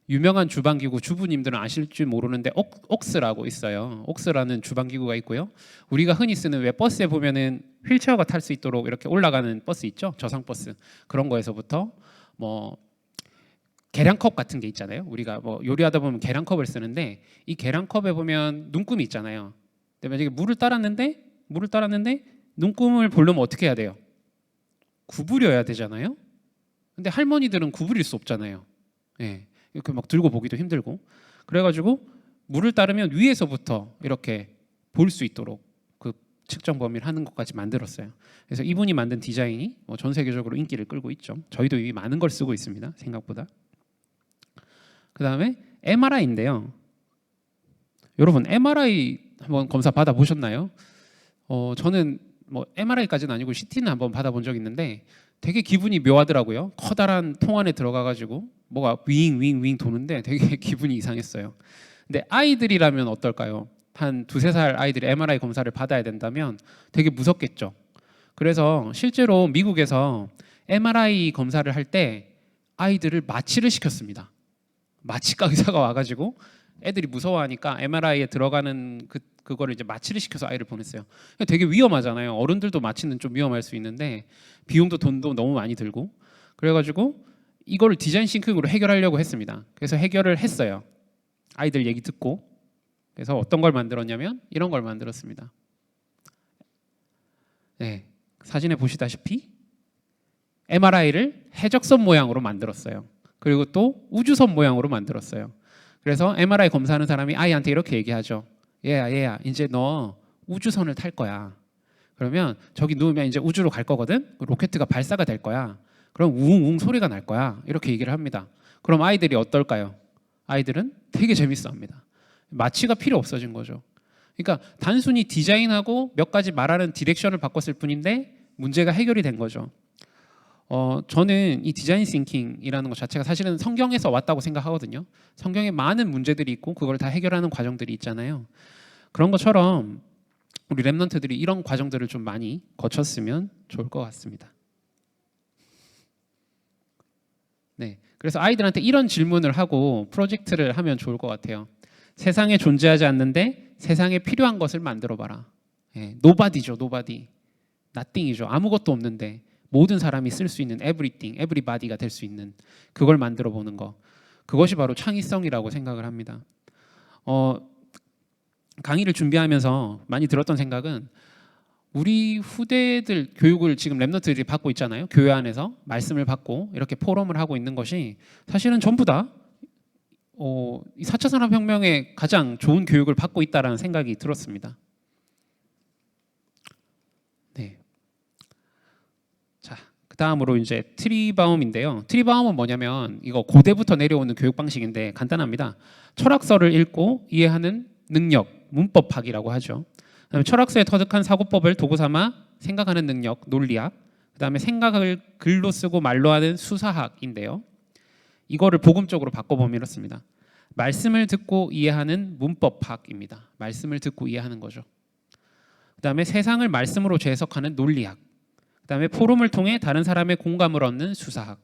유명한 주방기구 주부님들은 아실지 모르는데 옥스라고 있어요. 옥스라는 주방기구가 있고요. 우리가 흔히 쓰는 왜 버스에 보면은 휠체어가 탈 수 있도록 이렇게 올라가는 버스 있죠. 저상버스 그런 거에서부터 뭐 계량컵 같은 게 있잖아요. 우리가 뭐 요리하다 보면 계량컵을 쓰는데 이 계량컵에 보면 눈금이 있잖아요. 근데 만약에 물을 따랐는데 눈금을 보려면 어떻게 해야 돼요? 구부려야 되잖아요. 근데 할머니들은 구부릴 수 없잖아요. 예. 이렇게 막 들고 보기도 힘들고 그래가지고 물을 따르면 위에서부터 이렇게 볼 수 있도록 그 측정 범위를 하는 것까지 만들었어요. 그래서 이분이 만든 디자인이 전 세계적으로 인기를 끌고 있죠. 저희도 이미 많은 걸 쓰고 있습니다. 생각보다. 그 다음에 MRI인데요. 여러분 MRI 한번 검사 받아 보셨나요? 저는 뭐 MRI까지는 아니고 CT는 한번 받아본 적 있는데 되게 기분이 묘하더라고요. 커다란 통 안에 들어가가지고 뭐가 윙 도는데 되게 기분이 이상했어요. 근데 아이들이라면 어떨까요? 한 2~3살 아이들이 MRI 검사를 받아야 된다면 되게 무섭겠죠. 그래서 실제로 미국에서 MRI 검사를 할 때 아이들을 마취를 시켰습니다. 마취과 의사가 와가지고 애들이 무서워하니까 MRI에 들어가는 그거를 이제 마취를 시켜서 아이를 보냈어요. 되게 위험하잖아요. 어른들도 마취는 좀 위험할 수 있는데 비용도 돈도 너무 많이 들고 그래가지고 이거를 디자인 싱킹으로 해결하려고 했습니다. 그래서 해결을 했어요. 아이들 얘기 듣고 그래서 어떤 걸 만들었냐면 이런 걸 만들었습니다. 네, 사진에 보시다시피 MRI를 해적선 모양으로 만들었어요. 그리고 또 우주선 모양으로 만들었어요. 그래서 MRI 검사하는 사람이 아이한테 이렇게 얘기하죠. 얘야 이제 너 우주선을 탈 거야. 그러면 저기 누우면 이제 우주로 갈 거거든. 로켓가 발사가 될 거야. 그럼 우웅 소리가 날 거야. 이렇게 얘기를 합니다. 그럼 아이들이 어떨까요? 아이들은 되게 재밌어합니다. 마취가 필요 없어진 거죠. 그러니까 단순히 디자인하고 몇 가지 말하는 디렉션을 바꿨을 뿐인데 문제가 해결이 된 거죠. 저는 이 디자인 싱킹이라는 것 자체가 사실은 성경에서 왔다고 생각하거든요. 성경에 많은 문제들이 있고 그걸 다 해결하는 과정들이 있잖아요. 그런 것처럼 우리 랩런트들이 이런 과정들을 좀 많이 거쳤으면 좋을 것 같습니다. 네, 그래서 아이들한테 이런 질문을 하고 프로젝트를 하면 좋을 것 같아요. 세상에 존재하지 않는데 세상에 필요한 것을 만들어봐라. nobody죠, nobody. nothing이죠. 아무것도 없는데 모든 사람이 쓸 수 있는 everything, everybody가 될 수 있는 그걸 만들어 보는 거. 그것이 바로 창의성이라고 생각을 합니다. 강의를 준비하면서 많이 들었던 생각은 우리 후대들 교육을 지금 랩런트들이 받고 있잖아요. 교회 안에서 말씀을 받고 이렇게 포럼을 하고 있는 것이 사실은 전부 다 4차 산업혁명에 가장 좋은 교육을 받고 있다라는 생각이 들었습니다. 네. 자, 그 다음으로 이제 트리바움인데요. 트리바움은 뭐냐면 이거 고대부터 내려오는 교육 방식인데 간단합니다. 철학서를 읽고 이해하는 능력, 문법 파악이라고 하죠. 그다음에 철학서에 터득한 사고법을 도구 삼아 생각하는 능력, 논리학. 그다음에 생각을 글로 쓰고 말로 하는 수사학인데요. 이거를 복음적으로 바꿔보면 이렇습니다. 말씀을 듣고 이해하는 문법 파악입니다. 말씀을 듣고 이해하는 거죠. 그다음에 세상을 말씀으로 재해석하는 논리학. 그다음에 포럼을 통해 다른 사람의 공감을 얻는 수사학.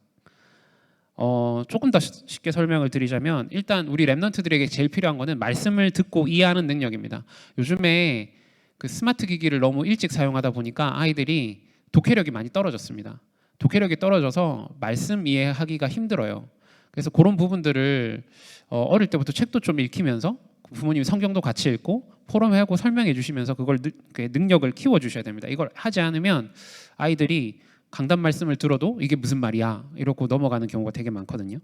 조금 더 쉽게 설명을 드리자면 일단 우리 랩런트들에게 제일 필요한 거는 말씀을 듣고 이해하는 능력입니다. 요즘에 그 스마트 기기를 너무 일찍 사용하다 보니까 아이들이 독해력이 많이 떨어졌습니다. 독해력이 떨어져서 말씀 이해하기가 힘들어요. 그래서 그런 부분들을 어릴 때부터 책도 좀 읽히면서 부모님이 성경도 같이 읽고 포럼하고 설명해 주시면서 그걸 능력을 키워 주셔야 됩니다. 이걸 하지 않으면 아이들이 강단 말씀을 들어도 이게 무슨 말이야 이러고 넘어가는 경우가 되게 많거든요.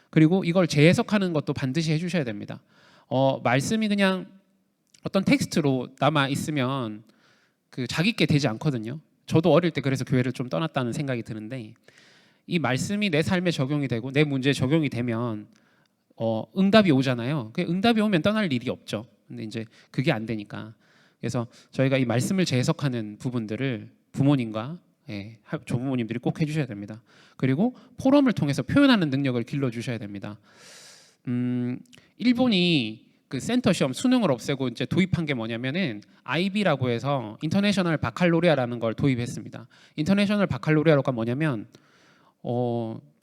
그리고 이걸 재해석하는 것도 반드시 해주셔야 됩니다. 말씀이 그냥 어떤 텍스트로 남아 있으면 그 자기께 되지 않거든요. 저도 어릴 때 그래서 교회를 좀 떠났다는 생각이 드는데 이 말씀이 내 삶에 적용이 되고 내 문제에 적용이 되면 응답이 오잖아요. 그 응답이 오면 떠날 일이 없죠. 근데 이제 그게 안 되니까 그래서 저희가 이 말씀을 재해석하는 부분들을 부모님과 조부모님들이 꼭 해주셔야 됩니다. 그리고 포럼을 통해서 표현하는 능력을 길러주셔야 됩니다. 일본이 그 센터 시험 수능을 없애고 이제 도입한 게 뭐냐면은 IB라고 해서 인터내셔널 바칼로레아라는 걸 도입했습니다. 인터내셔널 바칼로레아가 뭐냐면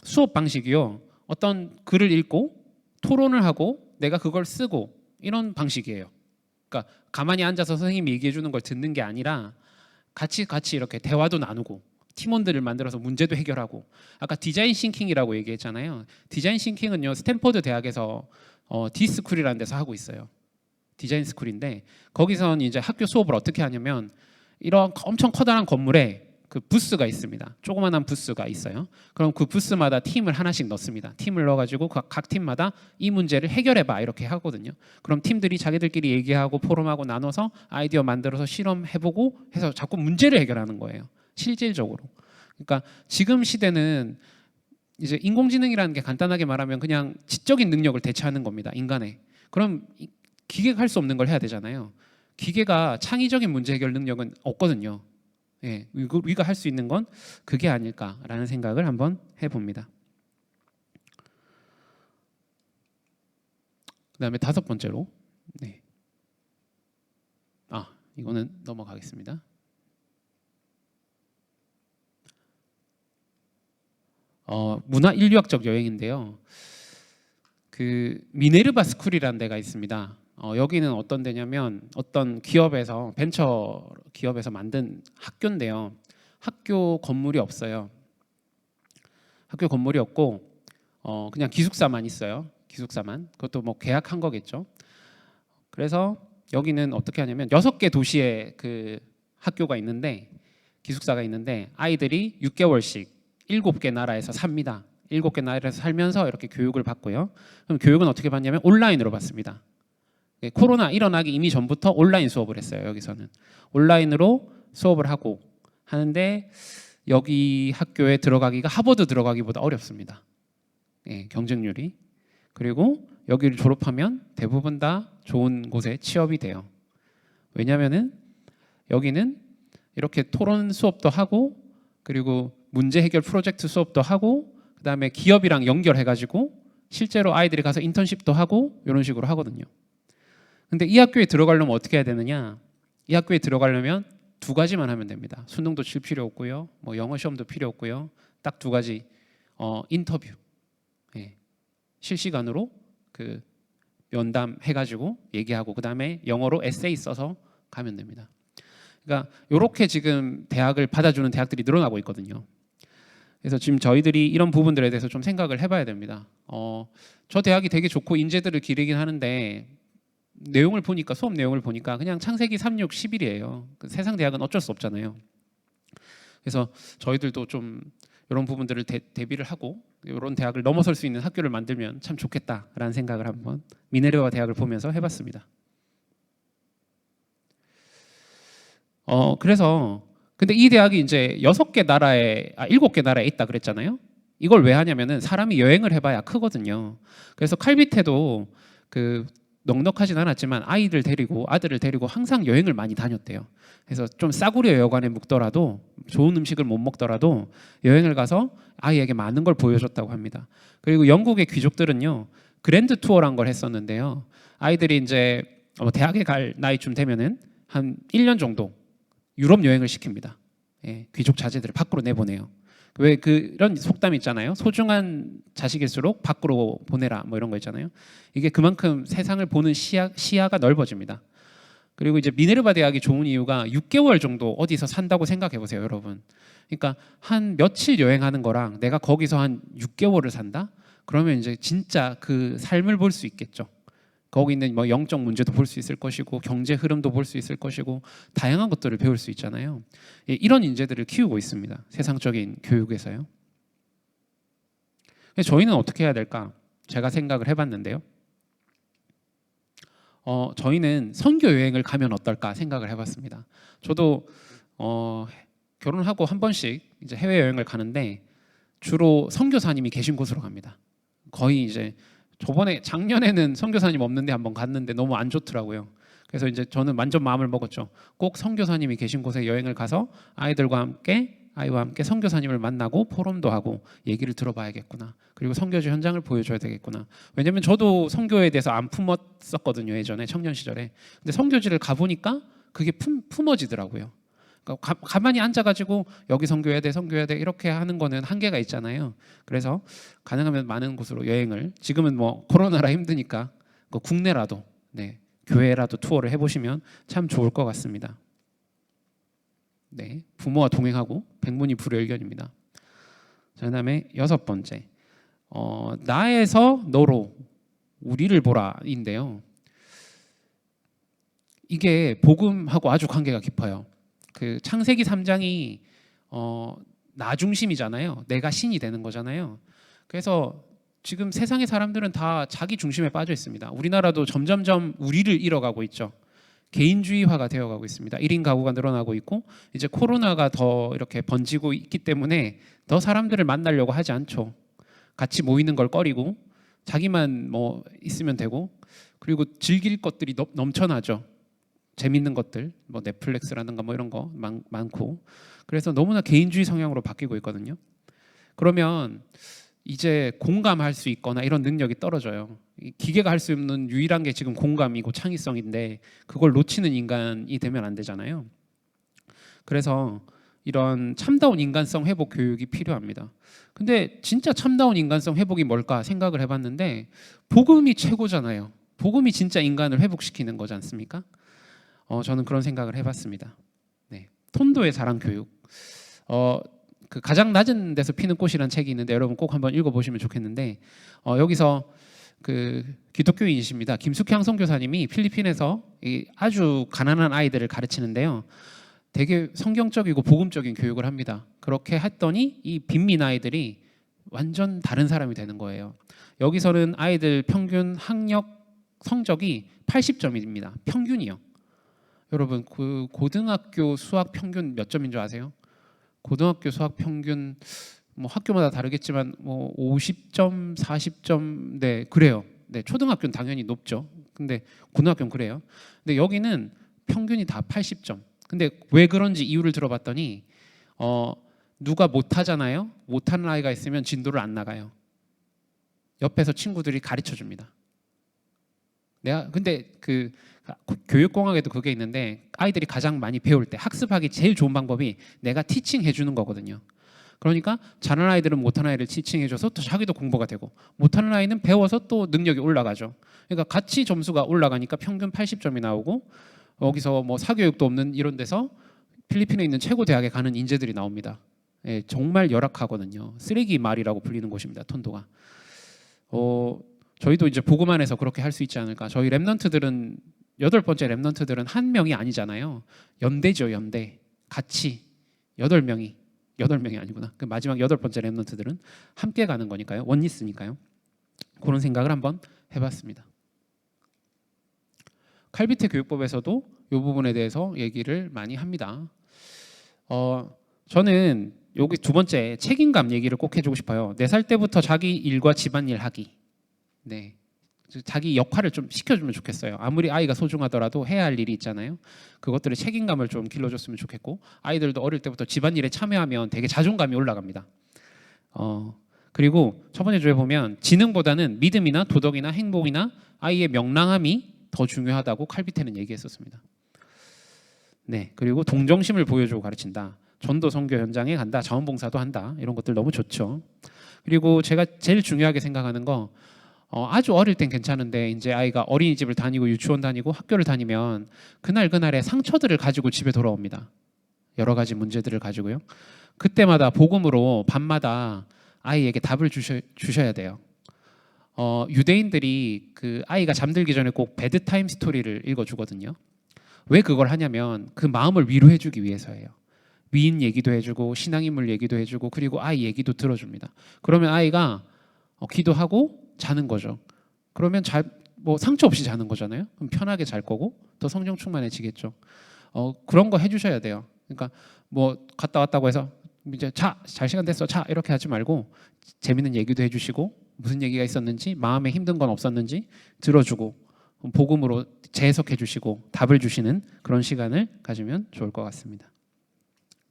수업 방식이요. 어떤 글을 읽고 토론을 하고 내가 그걸 쓰고 이런 방식이에요. 그러니까 가만히 앉아서 선생님이 얘기해 주는 걸 듣는 게 아니라 같이 이렇게 대화도 나누고 팀원들을 만들어서 문제도 해결하고 아까 디자인 싱킹이라고 얘기했잖아요. 디자인 싱킹은요 스탠퍼드 대학에서 D스쿨이라는 데서 하고 있어요. 디자인 스쿨인데 거기선 이제 학교 수업을 어떻게 하냐면 이런 엄청 커다란 건물에 그 부스가 있습니다. 조그만한 부스가 있어요. 그럼 그 부스마다 팀을 하나씩 넣습니다. 팀을 넣어가지고 각 팀마다 이 문제를 해결해봐 이렇게 하거든요. 그럼 팀들이 자기들끼리 얘기하고 포럼하고 나눠서 아이디어 만들어서 실험해보고 해서 자꾸 문제를 해결하는 거예요. 실질적으로. 그러니까 지금 시대는 이제 인공지능이라는 게 간단하게 말하면 그냥 지적인 능력을 대체하는 겁니다. 인간의. 그럼 기계가 할 수 없는 걸 해야 되잖아요. 기계가 창의적인 문제 해결 능력은 없거든요. 예, 우리가 할 수 있는 건 그게 아닐까라는 생각을 한번 해봅니다. 그다음에 5번째로, 이거는 넘어가겠습니다. 문화 인류학적 여행인데요. 그 미네르바 스쿨이라는 데가 있습니다. 여기는 어떤 데냐면 어떤 기업에서 벤처 기업에서 만든 학교인데요. 학교 건물이 없어요. 학교 건물이 없고 그냥 기숙사만 있어요. 기숙사만. 그것도 뭐 계약한 거겠죠. 그래서 여기는 어떻게 하냐면 6개 도시에 그 학교가 있는데 기숙사가 있는데 아이들이 6개월씩 7개 나라에서 삽니다. 7개 나라에서 살면서 이렇게 교육을 받고요. 그럼 교육은 어떻게 받냐면 온라인으로 받습니다. 코로나 일어나기 이미 전부터 온라인 수업을 했어요. 여기서는 온라인으로 수업을 하고 하는데 여기 학교에 들어가기가 하버드 들어가기보다 어렵습니다. 경쟁률이. 그리고 여기를 졸업하면 대부분 다 좋은 곳에 취업이 돼요. 왜냐하면은 여기는 이렇게 토론 수업도 하고 그리고 문제 해결 프로젝트 수업도 하고 그다음에 기업이랑 연결해가지고 실제로 아이들이 가서 인턴십도 하고 이런 식으로 하거든요. 근데 이 학교에 들어가려면 어떻게 해야 되느냐? 이 학교에 들어가려면 2가지만 하면 됩니다. 수능도 칠 필요 없고요. 뭐 영어 시험도 필요 없고요. 딱 2가지. 인터뷰. 실시간으로 그 면담 해가지고 얘기하고 그다음에 영어로 에세이 써서 가면 됩니다. 그러니까 이렇게 지금 대학을 받아주는 대학들이 늘어나고 있거든요. 그래서 지금 저희들이 이런 부분들에 대해서 좀 생각을 해봐야 됩니다. 저 대학이 되게 좋고 인재들을 기르긴 하는데 내용을 보니까 수업 내용을 보니까 그냥 창세기 3, 6, 11이에요. 세상 대학은 어쩔 수 없잖아요. 그래서 저희들도 좀 이런 부분들을 대비를 하고 이런 대학을 넘어설 수 있는 학교를 만들면 참 좋겠다라는 생각을 한번 미네르바 대학을 보면서 해봤습니다. 그래서 근데 이 대학이 이제 7개 나라에 있다 그랬잖아요. 이걸 왜 하냐면은 사람이 여행을 해봐야 크거든요. 그래서 칼비테도 그 넉넉하진 않았지만 아들을 데리고 항상 여행을 많이 다녔대요. 그래서 좀 싸구려 여관에 묵더라도 좋은 음식을 못 먹더라도 여행을 가서 아이에게 많은 걸 보여줬다고 합니다. 그리고 영국의 귀족들은요 그랜드 투어란 걸 했었는데요. 아이들이 이제 대학에 갈 나이쯤 되면은 한 1년 정도 유럽 여행을 시킵니다. 귀족 자제들을 밖으로 내보내요. 왜 그런 속담 있잖아요. 소중한 자식일수록 밖으로 보내라 뭐 이런 거 있잖아요. 이게 그만큼 세상을 보는 시야가 넓어집니다. 그리고 이제 미네르바 대학이 좋은 이유가 6개월 정도 어디서 산다고 생각해 보세요, 여러분. 그러니까 한 며칠 여행하는 거랑 내가 거기서 한 6개월을 산다? 그러면 이제 진짜 그 삶을 볼 수 있겠죠. 거기 있는 뭐 영적 문제도 볼 수 있을 것이고 경제 흐름도 볼 수 있을 것이고 다양한 것들을 배울 수 있잖아요. 이런 인재들을 키우고 있습니다. 세상적인 교육에서요. 저희는 어떻게 해야 될까? 제가 생각을 해봤는데요. 저희는 선교 여행을 가면 어떨까 생각을 해봤습니다. 저도 결혼하고 한 번씩 이제 해외 여행을 가는데 주로 선교사님이 계신 곳으로 갑니다. 거의 이제 저번에 작년에는 선교사님 없는데 한번 갔는데 너무 안 좋더라고요. 그래서 이제 저는 완전 마음을 먹었죠. 꼭 선교사님이 계신 곳에 여행을 가서 아이와 함께 선교사님을 만나고 포럼도 하고 얘기를 들어봐야겠구나. 그리고 선교지 현장을 보여줘야 되겠구나. 왜냐면 저도 선교에 대해서 안 품었었거든요. 예전에 청년 시절에. 근데 선교지를 가보니까 그게 품어지더라고요. 그러니까 가만히 앉아가지고 여기 선교해야 돼 이렇게 하는 거는 한계가 있잖아요. 그래서 가능하면 많은 곳으로 여행을, 지금은 뭐 코로나라 힘드니까 국내라도, 네, 교회라도 투어를 해보시면 참 좋을 것 같습니다. 네, 부모와 동행하고 백문이 불여일견입니다. 자, 그다음에 6번째, 나에서 너로 우리를 보라인데요. 이게 복음하고 아주 관계가 깊어요. 그 창세기 3장이 나 중심이잖아요. 내가 신이 되는 거잖아요. 그래서 지금 세상의 사람들은 다 자기 중심에 빠져 있습니다. 우리나라도 점점점 우리를 잃어가고 있죠. 개인주의화가 되어가고 있습니다. 1인 가구가 늘어나고 있고 이제 코로나가 더 이렇게 번지고 있기 때문에 더 사람들을 만나려고 하지 않죠. 같이 모이는 걸 꺼리고 자기만 뭐 있으면 되고, 그리고 즐길 것들이 넘쳐나죠. 재밌는 것들, 뭐 넷플릭스라든가 뭐 이런 거 많고, 그래서 너무나 개인주의 성향으로 바뀌고 있거든요. 그러면 이제 공감할 수 있거나 이런 능력이 떨어져요. 기계가 할 수 없는 유일한 게 지금 공감이고 창의성인데 그걸 놓치는 인간이 되면 안 되잖아요. 그래서 이런 참다운 인간성 회복 교육이 필요합니다. 근데 진짜 참다운 인간성 회복이 뭘까 생각을 해봤는데 복음이 최고잖아요. 복음이 진짜 인간을 회복시키는 거지 않습니까? 저는 그런 생각을 해봤습니다. 네. 톤도의 사랑 교육. 그 가장 낮은 데서 피는 꽃이라는 책이 있는데 여러분 꼭 한번 읽어보시면 좋겠는데, 여기서 그 기독교인이십니다. 김숙향 선교사님이 필리핀에서 아주 가난한 아이들을 가르치는데요. 되게 성경적이고 복음적인 교육을 합니다. 그렇게 했더니 이 빈민 아이들이 완전 다른 사람이 되는 거예요. 여기서는 아이들 평균 학력 성적이 80점입니다. 평균이요. 여러분 그 고등학교 수학 평균 몇 점인 줄 아세요? 고등학교 수학 평균 뭐 학교마다 다르겠지만 뭐 50점, 40점, 네 그래요. 네 초등학교는 당연히 높죠. 근데 고등학교는 그래요. 근데 여기는 평균이 다 80점. 근데 왜 그런지 이유를 들어봤더니 누가 못하잖아요. 못하는 아이가 있으면 진도를 안 나가요. 옆에서 친구들이 가르쳐 줍니다. 근데 그 교육공학에도 그게 있는데 아이들이 가장 많이 배울 때 학습하기 제일 좋은 방법이 내가 티칭해 주는 거거든요. 그러니까 잘하는 아이들은 못하는 아이를 티칭해 줘서 또 자기도 공부가 되고, 못하는 아이는 배워서 또 능력이 올라가죠. 그러니까 같이 점수가 올라가니까 평균 80점이 나오고, 여기서 뭐 사교육도 없는 이런 데서 필리핀에 있는 최고 대학에 가는 인재들이 나옵니다. 예, 정말 열악하거든요. 쓰레기 말이라고 불리는 곳입니다. 톤도가. 저희도 이제 복음 안에서 그렇게 할 수 있지 않을까. 저희 랩넌트들은 8번째 랩넌트들은 한 명이 아니잖아요. 연대죠, 연대. 같이 8명이 아니구나. 그 마지막 8번째 랩넌트들은 함께 가는 거니까요. 원리스니까요. 그런 생각을 한번 해봤습니다. 칼비트 교육법에서도 이 부분에 대해서 얘기를 많이 합니다. 저는 여기 2번째 책임감 얘기를 꼭 해주고 싶어요. 4살 때부터 자기 일과 집안일 하기. 네, 자기 역할을 좀 시켜주면 좋겠어요. 아무리 아이가 소중하더라도 해야 할 일이 있잖아요. 그것들의 책임감을 좀 길러줬으면 좋겠고, 아이들도 어릴 때부터 집안일에 참여하면 되게 자존감이 올라갑니다. 그리고 저번에 주에 보면 지능보다는 믿음이나 도덕이나 행복이나 아이의 명랑함이 더 중요하다고 칼비테는 얘기했었습니다. 네, 그리고 동정심을 보여주고 가르친다. 전도 선교 현장에 간다. 자원봉사도 한다. 이런 것들 너무 좋죠. 그리고 제가 제일 중요하게 생각하는 거, 아주 어릴 땐 괜찮은데 이제 아이가 어린이집을 다니고 유치원 다니고 학교를 다니면 그날의 상처들을 가지고 집에 돌아옵니다. 여러 가지 문제들을 가지고요. 그때마다 복음으로 밤마다 아이에게 답을 주셔야 돼요. 유대인들이 그 아이가 잠들기 전에 꼭 베드타임 스토리를 읽어주거든요. 왜 그걸 하냐면 그 마음을 위로해주기 위해서예요. 위인 얘기도 해주고 신앙인물 얘기도 해주고 그리고 아이 얘기도 들어줍니다. 그러면 아이가 기도하고 자는 거죠. 그러면 뭐 상처 없이 자는 거잖아요. 그럼 편하게 잘 거고 더 성령 충만해지겠죠. 그런 거 해주셔야 돼요. 그러니까 뭐 갔다 왔다고 해서 이제 자, 잘 시간 됐어, 자 이렇게 하지 말고 재밌는 얘기도 해주시고 무슨 얘기가 있었는지 마음에 힘든 건 없었는지 들어주고 복음으로 재해석해 주시고 답을 주시는 그런 시간을 가지면 좋을 것 같습니다.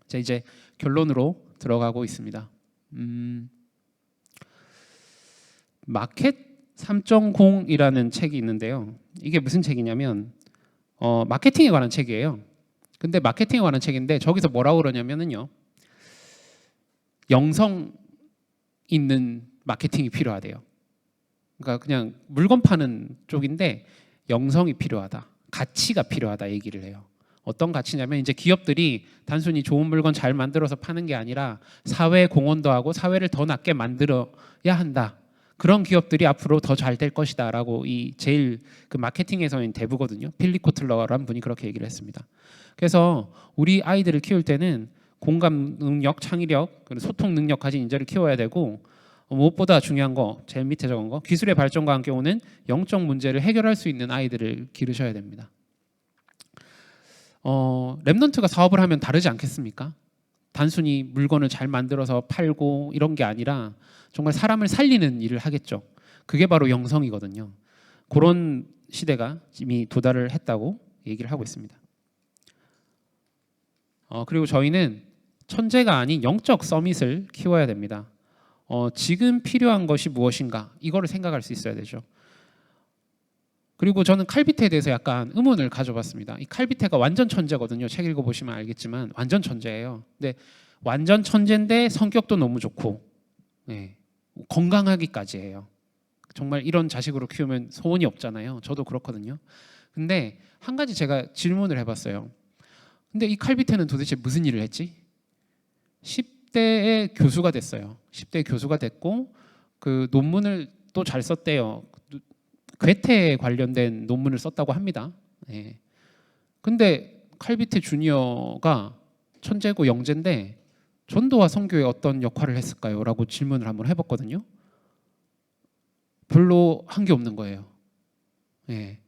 자, 이제 결론으로 들어가고 있습니다. 마켓 3.0이라는 책이 있는데요. 이게 무슨 책이냐면 마케팅에 관한 책이에요. 근데 마케팅에 관한 책인데 저기서 뭐라고 그러냐면은요. 영성 있는 마케팅이 필요하대요. 그러니까 그냥 물건 파는 쪽인데 영성이 필요하다. 가치가 필요하다 얘기를 해요. 어떤 가치냐면 이제 기업들이 단순히 좋은 물건 잘 만들어서 파는 게 아니라 사회 공헌도 하고 사회를 더 낫게 만들어야 한다. 그런 기업들이 앞으로 더 잘 될 것이다라고 이 제일 그 마케팅에서는 대부거든요. 필립 코틀러라는 분이 그렇게 얘기를 했습니다. 그래서 우리 아이들을 키울 때는 공감 능력, 창의력, 그리고 소통 능력 가진 인재를 키워야 되고 무엇보다 중요한 거, 제일 밑에 적은 거, 기술의 발전과 함께 오는 영적 문제를 해결할 수 있는 아이들을 기르셔야 됩니다. 랩넌트가 사업을 하면 다르지 않겠습니까? 단순히 물건을 잘 만들어서 팔고 이런 게 아니라 정말 사람을 살리는 일을 하겠죠. 그게 바로 영성이거든요. 그런 시대가 이미 도달을 했다고 얘기를 하고 있습니다. 그리고 저희는 천재가 아닌 영적 서밋을 키워야 됩니다. 지금 필요한 것이 무엇인가 이거를 생각할 수 있어야 되죠. 그리고 저는 칼비테에 대해서 약간 의문을 가져봤습니다. 이 칼비테가 완전 천재거든요. 책 읽어보시면 알겠지만 완전 천재예요. 근데 완전 천재인데 성격도 너무 좋고 네, 건강하기까지 해요. 정말 이런 자식으로 키우면 소원이 없잖아요. 저도 그렇거든요. 근데 한 가지 제가 질문을 해봤어요. 근데 이 칼비테는 도대체 무슨 일을 했지? 10대의 교수가 됐어요. 10대 교수가 됐고 그 논문을 또 잘 썼대요. 괴테에 관련된 논문을 썼다고 합니다. 예. 근데 칼비테 주니어가 천재고 영재인데 전도와 선교에 어떤 역할을 했을까요? 라고 질문을 한번 해봤거든요. 별로 한 게 없는 거예요. 예.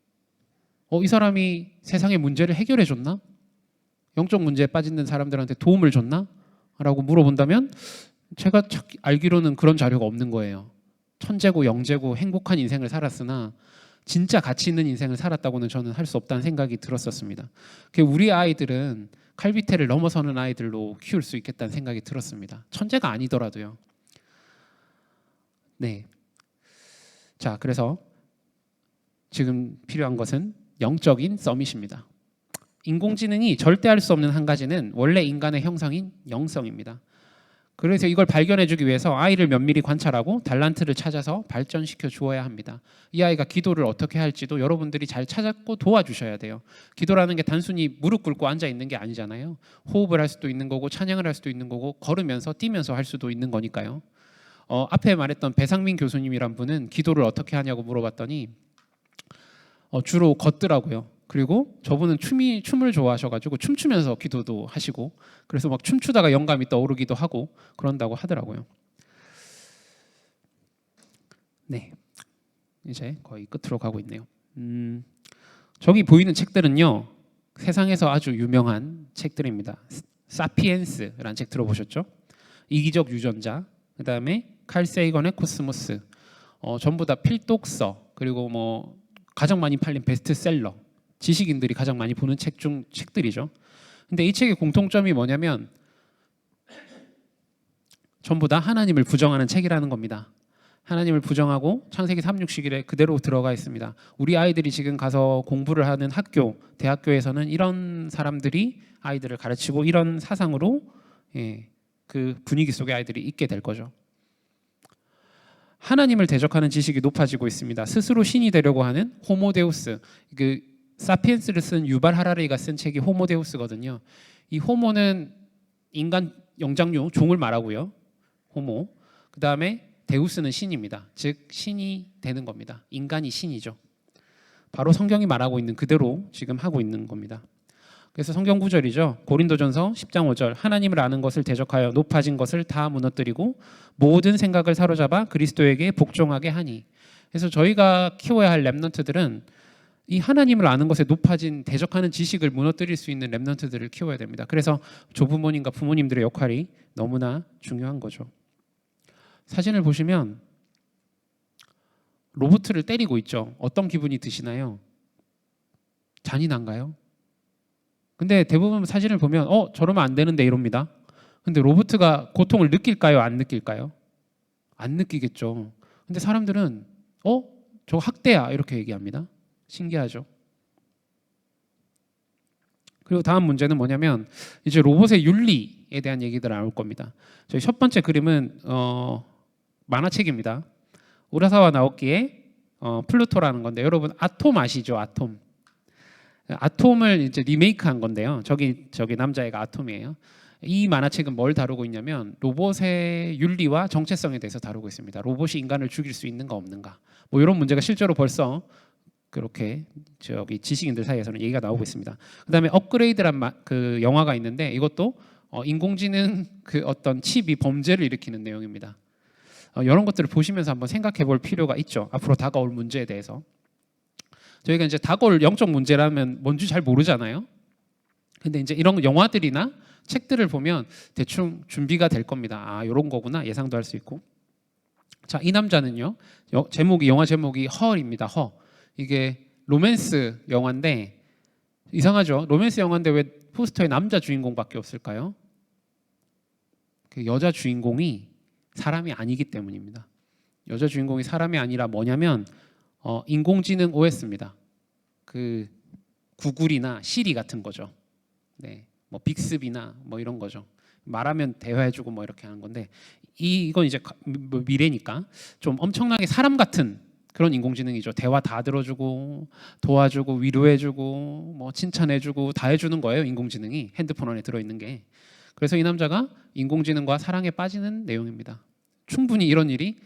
이 사람이 세상의 문제를 해결해 줬나? 영적 문제에 빠진 사람들한테 도움을 줬나? 라고 물어본다면 제가 알기로는 그런 자료가 없는 거예요. 천재고 영재고 행복한 인생을 살았으나 진짜 가치 있는 인생을 살았다고는 저는 할 수 없다는 생각이 들었었습니다. 우리 아이들은 칼비테를 넘어서는 아이들로 키울 수 있겠다는 생각이 들었습니다. 천재가 아니더라도요. 네. 자, 그래서 지금 필요한 것은 영적인 서밋입니다. 인공지능이 절대 할 수 없는 한 가지는 원래 인간의 형상인 영성입니다. 그래서 이걸 발견해주기 위해서 아이를 면밀히 관찰하고 달란트를 찾아서 발전시켜 주어야 합니다. 이 아이가 기도를 어떻게 할지도 여러분들이 잘 찾았고 도와주셔야 돼요. 기도라는 게 단순히 무릎 꿇고 앉아 있는 게 아니잖아요. 호흡을 할 수도 있는 거고 찬양을 할 수도 있는 거고 걸으면서 뛰면서 할 수도 있는 거니까요. 앞에 말했던 배상민 교수님이란 분은 기도를 어떻게 하냐고 물어봤더니 주로 걷더라고요. 그리고 저분은 춤을 좋아하셔가지고 춤추면서 기도도 하시고 그래서 막 춤추다가 영감이 떠오르기도 하고 그런다고 하더라고요. 네, 이제 거의 끝으로 가고 있네요. 저기 보이는 책들은요 세상에서 아주 유명한 책들입니다. 사피엔스라는 책 들어보셨죠? 이기적 유전자, 그 다음에 칼 세이건의 코스모스, 전부 다 필독서 그리고 뭐 가장 많이 팔린 베스트셀러. 지식인들이 가장 많이 보는 책들이죠. 근데 이 책의 공통점이 뭐냐면 전부 다 하나님을 부정하는 책이라는 겁니다. 하나님을 부정하고 창세기 3,6식일에 그대로 들어가 있습니다. 우리 아이들이 지금 가서 공부를 하는 학교, 대학교에서는 이런 사람들이 아이들을 가르치고 이런 사상으로 그 분위기 속에 아이들이 있게 될 거죠. 하나님을 대적하는 지식이 높아지고 있습니다. 스스로 신이 되려고 하는 호모데우스, 그 사피엔스를 쓴 유발 하라리가 쓴 책이 호모데우스거든요. 이 호모는 인간 영장류 종을 말하고요. 호모. 그 다음에 데우스는 신입니다. 즉 신이 되는 겁니다. 인간이 신이죠. 바로 성경이 말하고 있는 그대로 지금 하고 있는 겁니다. 그래서 성경 구절이죠. 고린도전서 10장 5절 하나님을 아는 것을 대적하여 높아진 것을 다 무너뜨리고 모든 생각을 사로잡아 그리스도에게 복종하게 하니. 그래서 저희가 키워야 할 렘넌트들은 이 하나님을 아는 것에 높아진 대적하는 지식을 무너뜨릴 수 있는 렘넌트들을 키워야 됩니다. 그래서 조부모님과 부모님들의 역할이 너무나 중요한 거죠. 사진을 보시면 로봇을 때리고 있죠. 어떤 기분이 드시나요? 잔인한가요? 근데 대부분 사진을 보면 저러면 안 되는데 이럽니다. 근데 로봇가 고통을 느낄까요? 안 느낄까요? 안 느끼겠죠. 근데 사람들은 저거 학대야 이렇게 얘기합니다. 신기하죠. 그리고 다음 문제는 뭐냐면 이제 로봇의 윤리에 대한 얘기들 나올 겁니다. 저희 첫 번째 그림은 만화책입니다. 우라사와 나오키의 플루토라는 건데 여러분 아톰 아시죠? 아톰. 아톰을 이제 리메이크한 건데요. 저기 남자애가 아톰이에요. 이 만화책은 뭘 다루고 있냐면 로봇의 윤리와 정체성에 대해서 다루고 있습니다. 로봇이 인간을 죽일 수 있는가 없는가. 뭐 이런 문제가 실제로 벌써 그렇게 저기 지식인들 사이에서는 얘기가 나오고 있습니다. 그다음에 업그레이드란 그 영화가 있는데 이것도 인공지능 그 어떤 칩이 범죄를 일으키는 내용입니다. 이런 것들을 보시면서 한번 생각해 볼 필요가 있죠. 앞으로 다가올 문제에 대해서. 저희가 이제 다가올 영적 문제라면 뭔지 잘 모르잖아요. 근데 이제 이런 영화들이나 책들을 보면 대충 준비가 될 겁니다. 아, 이런 거구나 예상도 할 수 있고. 자, 이 남자는요. 영화 제목이 허입니다. 허. 이게 로맨스 영화인데 이상하죠. 로맨스 영화인데 왜 포스터에 남자 주인공밖에 없을까요? 그 여자 주인공이 사람이 아니기 때문입니다. 여자 주인공이 사람이 아니라 뭐냐면 인공지능 OS입니다. 그 구글이나 시리 같은 거죠. 네, 뭐 빅스비나 뭐 이런 거죠. 말하면 대화해주고 뭐 이렇게 하는 건데 이건 이제 미래니까 좀 엄청나게 사람 같은 그런 인공지능이죠. 대화 다 들어주고 도와주고 위로해주고 뭐 칭찬해주고 다 해주는 거예요. 인공지능이 핸드폰 안에 들어있는 게. 그래서 이 남자가 인공지능과 사랑에 빠지는 내용입니다. 충분히 이런 일이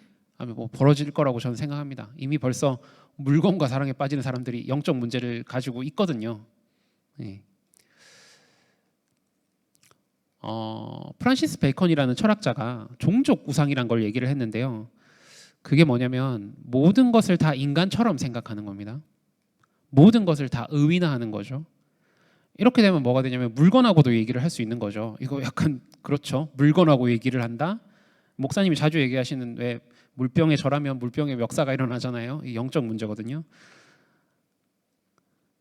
뭐 벌어질 거라고 저는 생각합니다. 이미 벌써 물건과 사랑에 빠지는 사람들이 영적 문제를 가지고 있거든요. 네. 프란시스 베이컨이라는 철학자가 종족 우상이란 걸 얘기를 했는데요. 그게 뭐냐면 모든 것을 다 인간처럼 생각하는 겁니다. 모든 것을 다 의인화하는 거죠. 이렇게 되면 뭐가 되냐면 물건하고도 얘기를 할 수 있는 거죠. 이거 약간 그렇죠. 물건하고 얘기를 한다. 목사님이 자주 얘기하시는 왜 물병에 절하면 물병에 멱사가 일어나잖아요. 이 영적 문제거든요.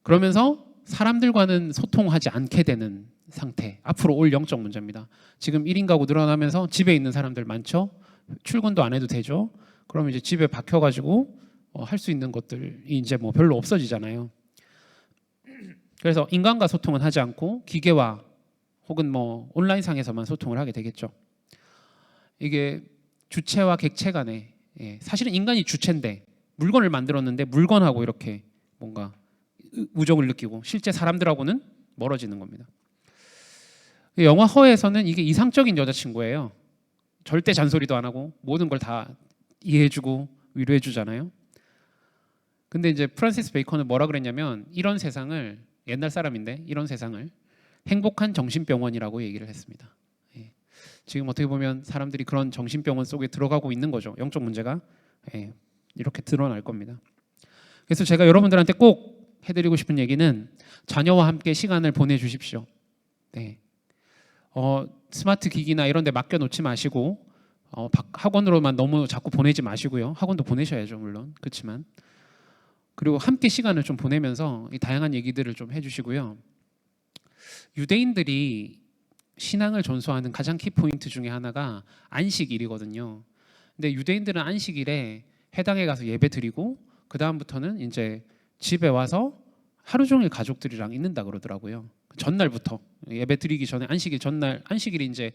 그러면서 사람들과는 소통하지 않게 되는 상태. 앞으로 올 영적 문제입니다. 지금 1인 가구 늘어나면서 집에 있는 사람들 많죠. 출근도 안 해도 되죠. 그럼 이제 집에 박혀가지고 할 수 있는 것들이 이제 뭐 별로 없어지잖아요. 그래서 인간과 소통은 하지 않고 기계와 혹은 뭐 온라인상에서만 소통을 하게 되겠죠. 이게 주체와 객체 간에 사실은 인간이 주체인데 물건을 만들었는데 물건하고 이렇게 뭔가 우정을 느끼고 실제 사람들하고는 멀어지는 겁니다. 영화 허에서는 이게 이상적인 여자친구예요. 절대 잔소리도 안 하고 모든 걸 다 이해해주고 위로해주잖아요. 근데 이제 프란시스 베이컨은 뭐라 그랬냐면 이런 세상을 옛날 사람인데 이런 세상을 행복한 정신병원이라고 얘기를 했습니다. 지금 어떻게 보면 사람들이 그런 정신병원 속에 들어가고 있는 거죠. 영적 문제가 이렇게 드러날 겁니다. 그래서 제가 여러분들한테 꼭 해드리고 싶은 얘기는 자녀와 함께 시간을 보내주십시오. 네. 스마트 기기나 이런 데 맡겨놓지 마시고 학원으로만 너무 자꾸 보내지 마시고요. 학원도 보내셔야죠 물론. 그렇지만 그리고 함께 시간을 좀 보내면서 이 다양한 얘기들을 좀 해주시고요. 유대인들이 신앙을 전수하는 가장 키포인트 중에 하나가 안식일이거든요. 근데 유대인들은 안식일에 회당에 가서 예배 드리고 그 다음부터는 이제 집에 와서 하루 종일 가족들이랑 있는다 그러더라고요. 전날부터 예배 드리기 전에 안식일 전날 안식일이 이제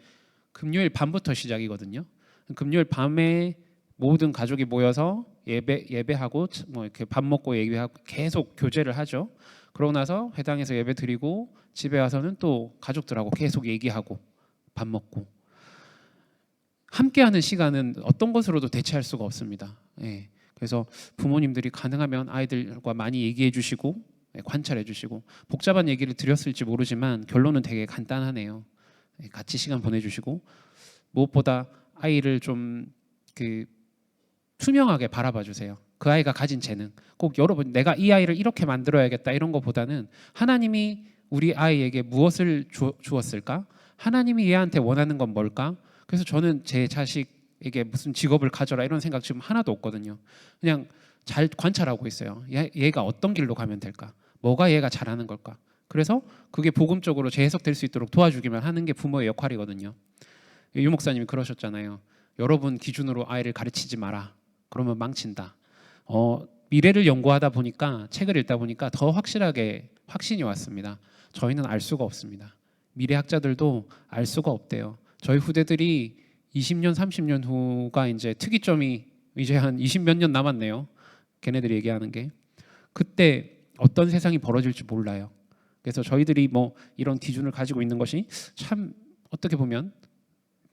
금요일 밤부터 시작이거든요. 금요일 밤에 모든 가족이 모여서 예배하고 뭐 이렇게 밥 먹고 예배하고 계속 교제를 하죠. 그러고 나서 회당에서 예배 드리고 집에 와서는 또 가족들하고 계속 얘기하고 밥 먹고 함께하는 시간은 어떤 것으로도 대체할 수가 없습니다. 그래서 부모님들이 가능하면 아이들과 많이 얘기해 주시고 관찰해 주시고 복잡한 얘기를 드렸을지 모르지만 결론은 되게 간단하네요. 같이 시간 보내주시고 무엇보다 아이를 좀 투명하게 바라봐 주세요. 그 아이가 가진 재능, 꼭 여러분 내가 이 아이를 이렇게 만들어야겠다 이런 것보다는 하나님이 우리 아이에게 무엇을 주었을까? 하나님이 얘한테 원하는 건 뭘까? 그래서 저는 제 자식에게 무슨 직업을 가져라 이런 생각 지금 하나도 없거든요. 그냥 잘 관찰하고 있어요. 얘가 어떤 길로 가면 될까? 뭐가 얘가 잘하는 걸까? 그래서 그게 복음적으로 재해석될 수 있도록 도와주기만 하는 게 부모의 역할이거든요. 유 목사님이 그러셨잖아요. 여러분 기준으로 아이를 가르치지 마라. 그러면 망친다. 미래를 연구하다 보니까 책을 읽다 보니까 더 확실하게 확신이 왔습니다. 저희는 알 수가 없습니다. 미래학자들도 알 수가 없대요. 저희 후대들이 20년, 30년 후가 이제 특이점이 이제 한 20몇 년 남았네요. 걔네들이 얘기하는 게. 그때 어떤 세상이 벌어질지 몰라요. 그래서 저희들이 뭐 이런 기준을 가지고 있는 것이 참 어떻게 보면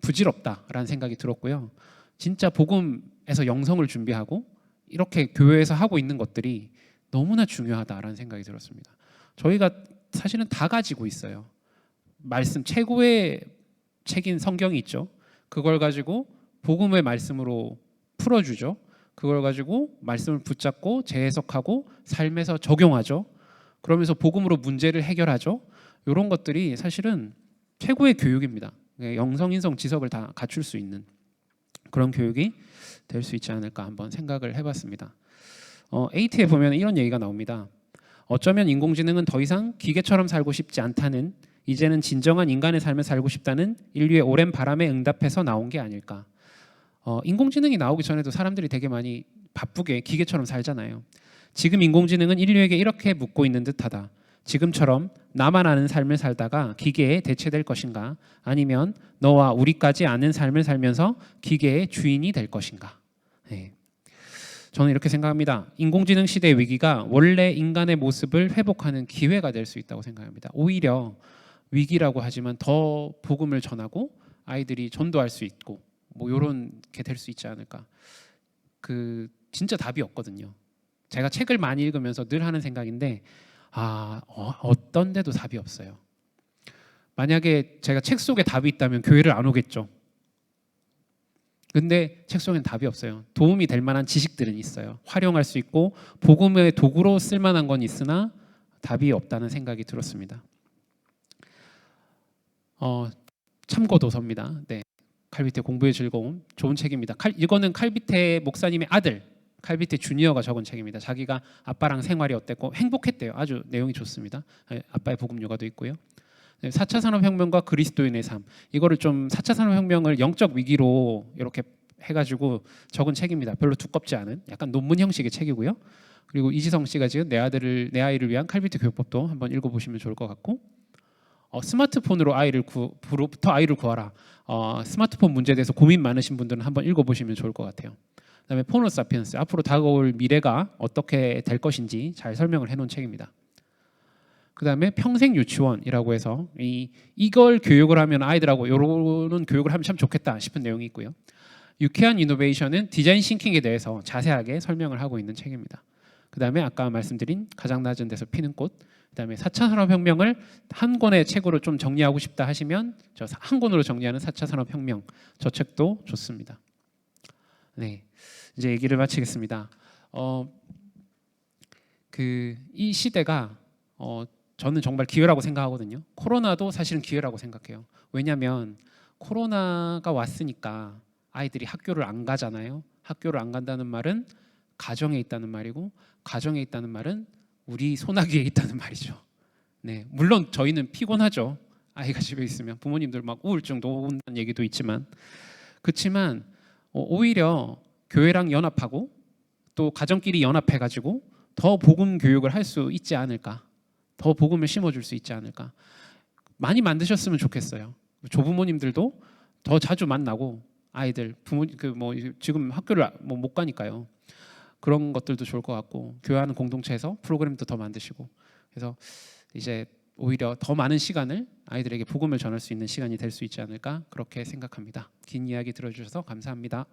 부질없다라는 생각이 들었고요. 진짜 복음에서 영성을 준비하고 이렇게 교회에서 하고 있는 것들이 너무나 중요하다라는 생각이 들었습니다. 저희가 사실은 다 가지고 있어요. 말씀 최고의 책인 성경이 있죠. 그걸 가지고 복음의 말씀으로 풀어주죠. 그걸 가지고 말씀을 붙잡고 재해석하고 삶에서 적용하죠. 그러면서 복음으로 문제를 해결하죠. 이런 것들이 사실은 최고의 교육입니다. 영성, 인성, 지성을 다 갖출 수 있는 그런 교육이 될 수 있지 않을까 한번 생각을 해봤습니다. AT에 보면 이런 얘기가 나옵니다. 어쩌면 인공지능은 더 이상 기계처럼 살고 싶지 않다는, 이제는 진정한 인간의 삶을 살고 싶다는 인류의 오랜 바람에 응답해서 나온 게 아닐까. 인공지능이 나오기 전에도 사람들이 되게 많이 바쁘게 기계처럼 살잖아요. 지금 인공지능은 인류에게 이렇게 묻고 있는 듯하다. 지금처럼 나만 아는 삶을 살다가 기계에 대체될 것인가? 아니면 너와 우리까지 아는 삶을 살면서 기계의 주인이 될 것인가? 네. 저는 이렇게 생각합니다. 인공지능 시대의 위기가 원래 인간의 모습을 회복하는 기회가 될 수 있다고 생각합니다. 오히려 위기라고 하지만 더 복음을 전하고 아이들이 전도할 수 있고 뭐 이런 게 될 수 있지 않을까. 진짜 답이 없거든요. 제가 책을 많이 읽으면서 늘 하는 생각인데 어떤 데도 답이 없어요. 만약에 제가 책 속에 답이 있다면 교회를 안 오겠죠. 근데 책 속엔 답이 없어요. 도움이 될 만한 지식들은 있어요. 활용할 수 있고 복음의 도구로 쓸 만한 건 있으나 답이 없다는 생각이 들었습니다. 참고 도서입니다. 네. 칼비테 공부의 즐거움, 좋은 책입니다. 이거는 칼비테 목사님의 아들 칼비테 주니어가 적은 책입니다. 자기가 아빠랑 생활이 어땠고 행복했대요. 아주 내용이 좋습니다. 아빠의 복음 요가도 있고요. 4차 산업혁명과 그리스도인의 삶, 이거를 좀 4차 산업혁명을 영적 위기로 이렇게 해가지고 적은 책입니다. 별로 두껍지 않은 약간 논문 형식의 책이고요. 그리고 이지성 씨가 지은 내 아이를 위한 칼비테 교육법도 한번 읽어보시면 좋을 것 같고, 스마트폰으로 부터 아이를 구하라. 스마트폰 문제에 대해서 고민 많으신 분들은 한번 읽어보시면 좋을 것 같아요. 그다음에 포노사피엔스, 앞으로 다가올 미래가 어떻게 될 것인지 잘 설명을 해놓은 책입니다. 그다음에 평생 유치원이라고 해서 이걸 교육을 하면 아이들하고 이런 교육을 하면 참 좋겠다 싶은 내용이 있고요. 유쾌한 이노베이션은 디자인 싱킹에 대해서 자세하게 설명을 하고 있는 책입니다. 그다음에 아까 말씀드린 가장 낮은 데서 피는 꽃, 그다음에 4차 산업혁명을 한 권의 책으로 좀 정리하고 싶다 하시면 저 한 권으로 정리하는 4차 산업혁명, 저 책도 좋습니다. 네, 이제 얘기를 마치겠습니다. 이 시대가 저는 정말 기회라고 생각하거든요. 코로나도 사실은 기회라고 생각해요. 왜냐하면 코로나가 왔으니까 아이들이 학교를 안 가잖아요. 학교를 안 간다는 말은 가정에 있다는 말이고, 가정에 있다는 말은 우리 소나기에 있다는 말이죠. 네, 물론 저희는 피곤하죠. 아이가 집에 있으면 부모님들 막 우울증도 온다는 얘기도 있지만, 그렇지만 오히려 교회랑 연합하고 또 가정끼리 연합해가지고 더 복음 교육을 할 수 있지 않을까, 더 복음을 심어줄 수 있지 않을까. 많이 만드셨으면 좋겠어요. 조부모님들도 더 자주 만나고 아이들 지금 학교를 못 가니까요. 그런 것들도 좋을 것 같고, 교회하는 공동체에서 프로그램도 더 만드시고, 그래서 이제 오히려 더 많은 시간을 아이들에게 복음을 전할 수 있는 시간이 될 수 있지 않을까, 그렇게 생각합니다. 긴 이야기 들어주셔서 감사합니다.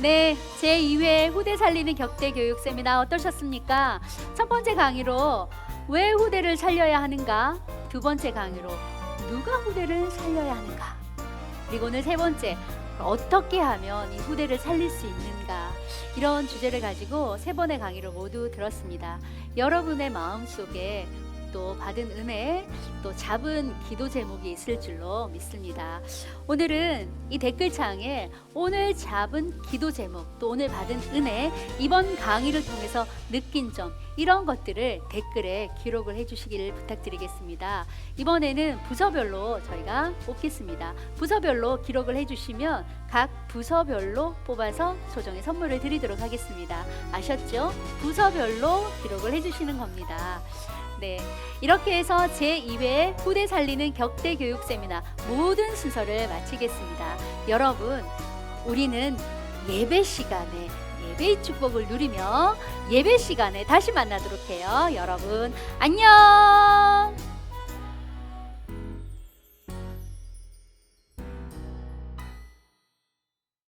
네, 제2회 후대 살리는 격대 교육 세미나 어떠셨습니까? 첫 번째 강의로 왜 후대를 살려야 하는가, 두 번째 강의로 누가 후대를 살려야 하는가? 그리고 오늘 세 번째, 어떻게 하면 이 후대를 살릴 수 있는가? 이런 주제를 가지고 세 번의 강의를 모두 들었습니다. 여러분의 마음속에 또 받은 은혜, 또 잡은 기도 제목이 있을 줄로 믿습니다. 오늘은 이 댓글창에 오늘 잡은 기도 제목, 또 오늘 받은 은혜, 이번 강의를 통해서 느낀 점, 이런 것들을 댓글에 기록을 해주시기를 부탁드리겠습니다. 이번에는 부서별로 저희가 뽑겠습니다. 부서별로 기록을 해주시면 각 부서별로 뽑아서 소정의 선물을 드리도록 하겠습니다. 아셨죠? 부서별로 기록을 해주시는 겁니다. 네, 이렇게 해서 제2회 후대 살리는 격대 교육 세미나 모든 순서를 마치겠습니다. 여러분, 우리는 예배 시간에 예배의 축복을 누리며 예배 시간에 다시 만나도록 해요. 여러분, 안녕!